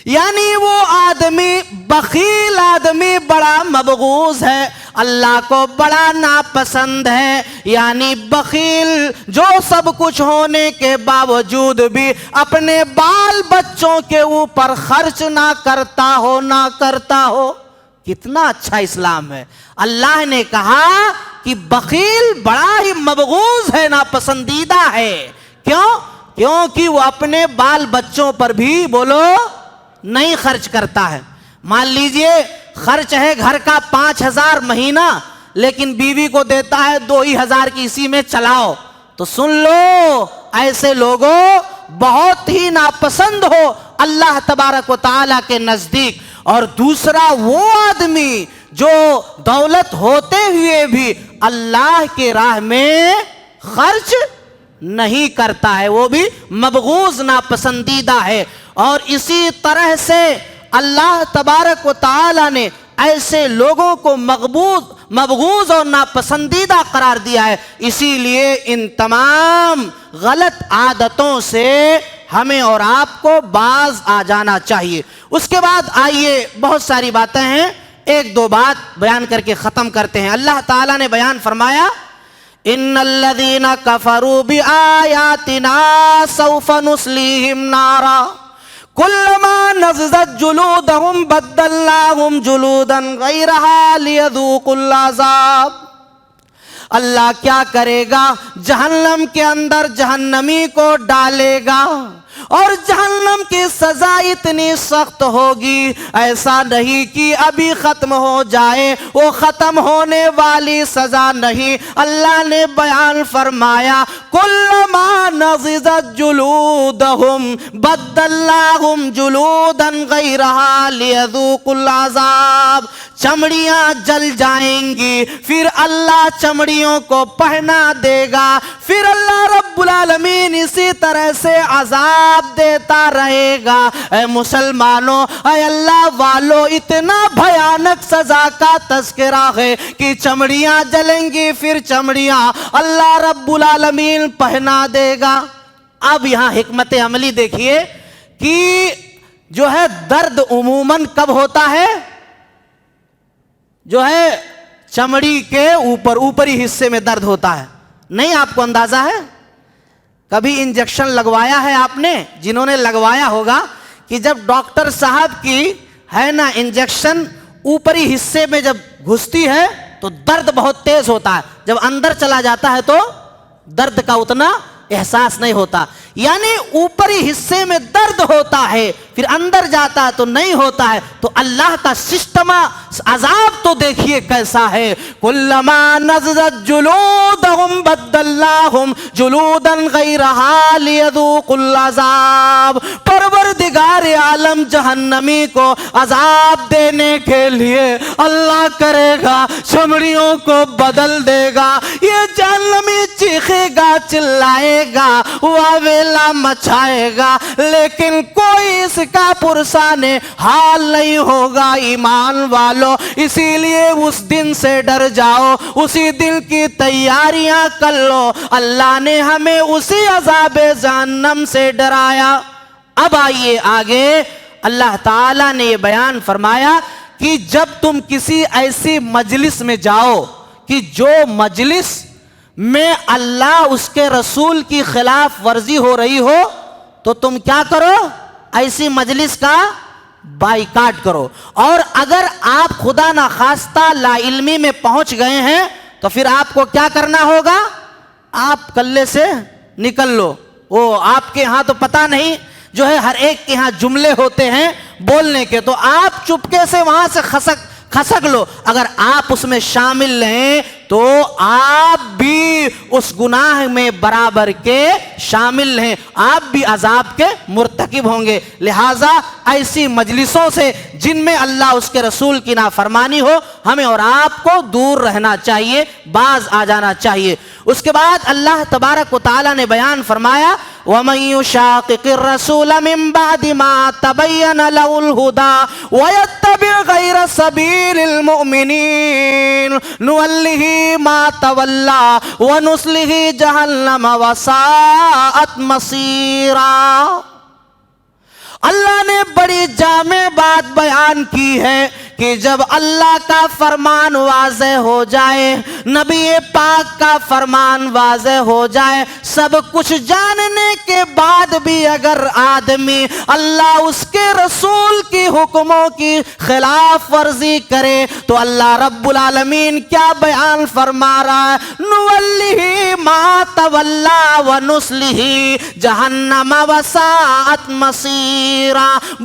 یعنی وہ آدمی، بخیل آدمی بڑا مبغوض ہے، اللہ کو بڑا ناپسند ہے. یعنی بخیل جو سب کچھ ہونے کے باوجود بھی اپنے بال بچوں کے اوپر خرچ نہ کرتا ہو. کتنا اچھا اسلام ہے. اللہ نے کہا کہ بخیل بڑا ہی مبغوض ہے، ناپسندیدہ ہے. کیوں؟ کیونکہ وہ اپنے بال بچوں پر بھی، بولو، نہیں خرچ کرتا ہے. مان لیجئے خرچ ہے گھر کا 5,000 مہینہ، لیکن بیوی کو دیتا ہے 2,000 کی، اسی میں چلاؤ. تو سن لو، ایسے لوگوں بہت ہی ناپسند ہو اللہ تبارک و تعالیٰ کے نزدیک. اور دوسرا وہ آدمی جو دولت ہوتے ہوئے بھی اللہ کے راہ میں خرچ نہیں کرتا ہے، وہ بھی مبغوض، ناپسندیدہ ہے. اور اسی طرح سے اللہ تبارک و تعالی نے ایسے لوگوں کو مبغوض اور ناپسندیدہ قرار دیا ہے. اسی لیے ان تمام غلط عادتوں سے ہمیں اور آپ کو باز آ جانا چاہیے. اس کے بعد آئیے، بہت ساری باتیں ہیں، ایک دو بات بیان کر کے ختم کرتے ہیں. اللہ تعالیٰ نے بیان فرمایا ان الذین کفروا بآیاتنا سوف نصلیہم نارا کلما نضجت جلودہم بدلناہم جلودا غیرہا لیذوقوا العذاب. اللہ کیا کرے گا؟ جہنم کے اندر جہنمی کو ڈالے گا، اور جہنم کی سزا اتنی سخت ہوگی، ایسا نہیں کہ ابھی ختم ہو جائے، وہ ختم ہونے والی سزا نہیں۔ اللہ نے بیان فرمایا کلما نضجت جلودہم بدلناہم جلودا غیرہا لیذوقوا العذاب، چمڑیاں جل جائیں گی، پھر اللہ چمڑیوں کو پہنا دے گا، پھر اللہ رب العالمین اسی طرح سے عذاب دیتا رہے گا۔ اے مسلمانوں، اے اللہ والو، اتنا بھیانک سزا کا تذکرہ ہے کہ چمڑیاں جلیں گی، پھر چمڑیاں اللہ رب العالمین پہنا دے گا۔ اب یہاں حکمت عملی دیکھیے کہ جو ہے درد عموماً کب ہوتا ہے؟ جو ہے چمڑی کے اوپری حصے میں درد ہوتا ہے، نہیں آپ کو اندازہ ہے؟ کبھی انجیکشن لگوایا ہے آپ نے؟ جنہوں نے لگوایا ہوگا کہ جب ڈاکٹر صاحب کی ہے نا انجیکشن اوپری حصے میں جب گھستی ہے تو درد بہت تیز ہوتا ہے، جب اندر چلا جاتا ہے تو درد کا اتنا احساس نہیں ہوتا، یعنی اوپری حصے میں درد ہوتا ہے، پھر اندر جاتا ہے تو نہیں ہوتا ہے۔ تو اللہ کا سسٹم عذاب تو دیکھیے کیسا ہے، کلما نضجت جلودہم بدلناہم جلودا غیرہا لیذوقوا العذاب۔ پروردگار عالم جہنمی کو عذاب دینے کے لیے اللہ کرے گا چمڑیوں کو بدل دے گا، یہ جہنمی چیخے گا، چلائے گا، واویلا مچائے گا، لیکن کوئی اس کا پرسان حال نہیں ہوگا۔ ایمان والو، اسی لیے اس دن سے ڈر جاؤ، اسی دن کی تیاریاں کر لو۔ اللہ نے ہمیں اسی عذاب جہنم سے ڈرایا۔ اب آئیے آگے، اللہ تعالیٰ نے یہ بیان فرمایا کہ جب تم کسی ایسی مجلس میں جاؤ کہ جو مجلس میں اللہ اس کے رسول کی خلاف ورزی ہو رہی ہو، تو تم کیا کرو؟ ایسی مجلس کا بائیکاٹ کرو۔ اور اگر آپ خدا نخواستہ لا علمی میں پہنچ گئے ہیں تو پھر آپ کو کیا کرنا ہوگا؟ آپ کلے سے نکل لو۔ وہ آپ کے ہاں تو پتہ نہیں، جو ہے ہر ایک کے ہاں جملے ہوتے ہیں بولنے کے، تو آپ چپکے سے وہاں سے کھسک لو۔ اگر آپ اس میں شامل ہیں تو آپ بھی اس گناہ میں برابر کے شامل ہیں، آپ بھی عذاب کے مرتکب ہوں گے۔ لہٰذا ایسی مجلسوں سے جن میں اللہ اس کے رسول کی نافرمانی ہو، ہمیں اور آپ کو دور رہنا چاہیے، باز آ جانا چاہیے۔ اس کے بعد اللہ تبارک و تعالیٰ نے بیان فرمایا وَمَن يُشَاقِقِ الرَّسُولَ مِن بَعْدِ مَا تَبَيَّنَ لَهُ الْهُدَى وَيَتَّبِعْ غَيْرَ سَبِيلِ الْمُؤْمِنِينَ نُوَلِّهِ مَا تَوَلَّى وَنُصْلِهِ جَهَنَّمَ وَسَاءَتْ مَصِيرًا۔ اللہ نے بڑی جامع بات بیان کی ہے کہ جب اللہ کا فرمان واضح ہو جائے، نبی پاک کا فرمان واضح ہو جائے، سب کچھ جاننے کے بعد بھی اگر آدمی اللہ اس کے رسول کی حکموں کی خلاف ورزی کرے تو اللہ رب العالمین کیا بیان فرما رہا ہے؟ نُوَلِّهِ مَا تَوَلَّى وَنُصْلِهِ جَهَنَّمَ وَسَاءَتْ مَصِيرًا۔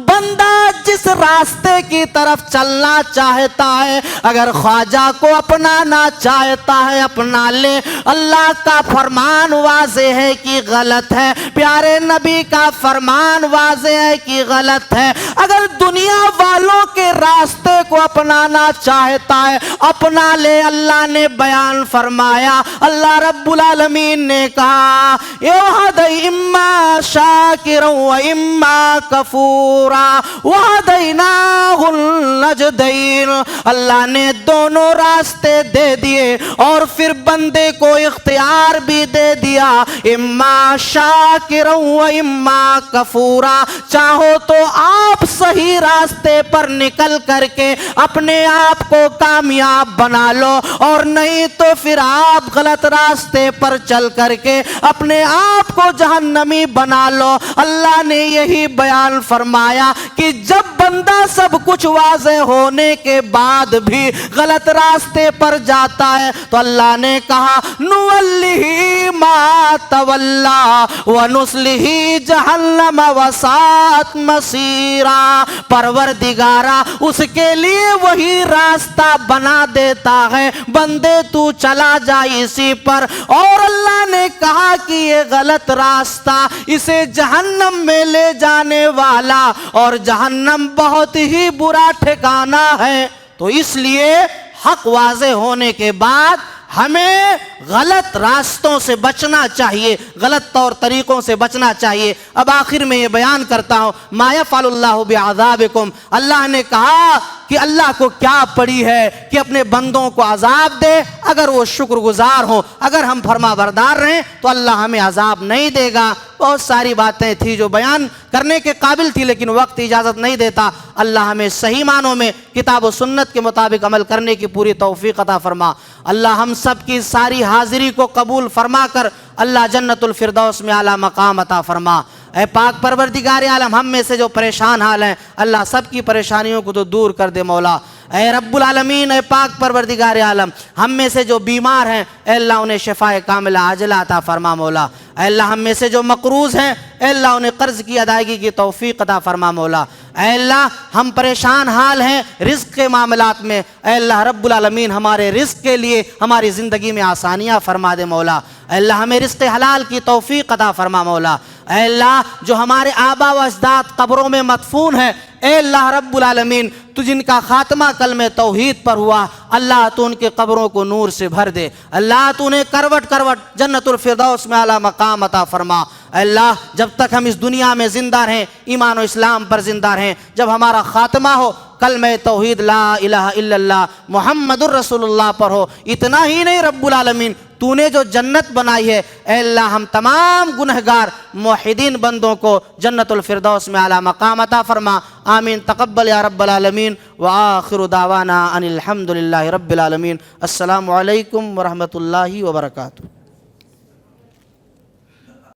بندہ جس راستے کی طرف چلنا چاہتا ہے، اگر خواجہ کو اپنانا چاہتا ہے اپنا لے، اللہ کا فرمان واضح ہے کہ غلط ہے، پیارے نبی کا فرمان واضح ہے کہ غلط ہے، اگر دنیا والوں کے راستے کو اپنانا چاہتا ہے اپنا لے۔ اللہ نے بیان فرمایا، اللہ رب العالمین نے کہا یَوْحَدَ إِمَّا شَاكِرًا وَإِمَّا كَفُورًا وَهَدَيْنَاهُ النَّجْدَيْنِ۔ اللہ نے دونوں راستے دے دیے اور پھر بندے کو اختیار بھی دے دیا، اما شاکرا و اما کفورا۔ چاہو تو آپ صحیح راستے پر نکل کر کے اپنے آپ کو کامیاب بنا لو، اور نہیں تو پھر آپ غلط راستے پر چل کر کے اپنے آپ کو جہنمی بنا لو۔ اللہ نے یہی بیان فرمایا کہ جب بندہ سب کچھ واضح ہو ہونے کے بعد بھی غلط راستے پر جاتا ہے تو اللہ نے کہا نُوَلِّهِ مَا تَوَلَّى وَنُصْلِهِ جَهَنَّمَ وَسَاءَتْ مَصِيرًا، پروردگارا اس کے لیے وہی راستہ بنا دیتا ہے، بندے تو چلا جا اسی پر۔ اور اللہ نے کہا کہ یہ غلط راستہ اسے جہنم میں لے جانے والا، اور جہنم بہت ہی برا ٹھکانہ ہے۔ تو اس لیے حق واضح ہونے کے بعد ہمیں غلط راستوں سے بچنا چاہیے، غلط طور طریقوں سے بچنا چاہیے۔ اب آخر میں یہ بیان کرتا ہوں ما یفعل اللہ بعذابکم، اللہ نے کہا کہ اللہ کو کیا پڑی ہے کہ اپنے بندوں کو عذاب دے، اگر وہ شکر گزار ہوں، اگر ہم فرما بردار رہیں تو اللہ ہمیں عذاب نہیں دے گا۔ بہت ساری باتیں تھی جو بیان کرنے کے قابل تھی لیکن وقت اجازت نہیں دیتا۔ اللہ ہمیں صحیح معنوں میں کتاب و سنت کے مطابق عمل کرنے کی پوری توفیق عطا فرما۔ اللہ ہم سب کی ساری حاضری کو قبول فرما کر اللہ جنت الفردوس میں اعلیٰ مقام عطا فرما۔ اے پاک پروردگار عالم، ہم میں سے جو پریشان حال ہیں اللہ سب کی پریشانیوں کو تو دور کر دے مولا۔ اے رب العالمین، اے پاک پروردگار عالم، ہم میں سے جو بیمار ہیں اے اللہ انہیں شفائے کاملہ عاجلہ عطا فرما مولا۔ اے اللہ ہم میں سے جو مقروض ہیں اے اللہ انہیں قرض کی ادائیگی کی توفیق عطا فرما مولا۔ اے اللہ ہم پریشان حال ہیں رزق کے معاملات میں، اے اللہ رب العالمین ہمارے رزق کے لیے ہماری زندگی میں آسانیاں فرما دے مولا۔ اے اللہ ہمیں رزق حلال کی توفیق عطا فرما مولا۔ اے اللہ جو ہمارے آبا و اجداد قبروں میں مدفون ہیں اے اللہ رب العالمین تو جن کا خاتمہ کلمہ توحید پر ہوا اللہ تو ان کے قبروں کو نور سے بھر دے، اللہ تو انہیں کروٹ کروٹ جنت الفردوس میں اعلیٰ مقام عطا فرما۔ اے اللہ جب تک ہم اس دنیا میں زندہ رہیں ایمان و اسلام پر زندہ رہیں، جب ہمارا خاتمہ ہو کلمہ توحید لا الہ الا اللہ محمد الرسول اللہ پر ہو۔ اتنا ہی نہیں رب العالمین تو نے جو جنت بنائی ہے اے اللہ ہم تمام گنہگار موحدین بندوں کو جنت الفردوس میں اعلیٰ مقام عطا فرما۔ آمین تقبل یا رب العالمین وآخر دعوانا ان الحمد للہ رب العالمین۔ السلام علیکم ورحمۃ اللہ وبرکاتہ۔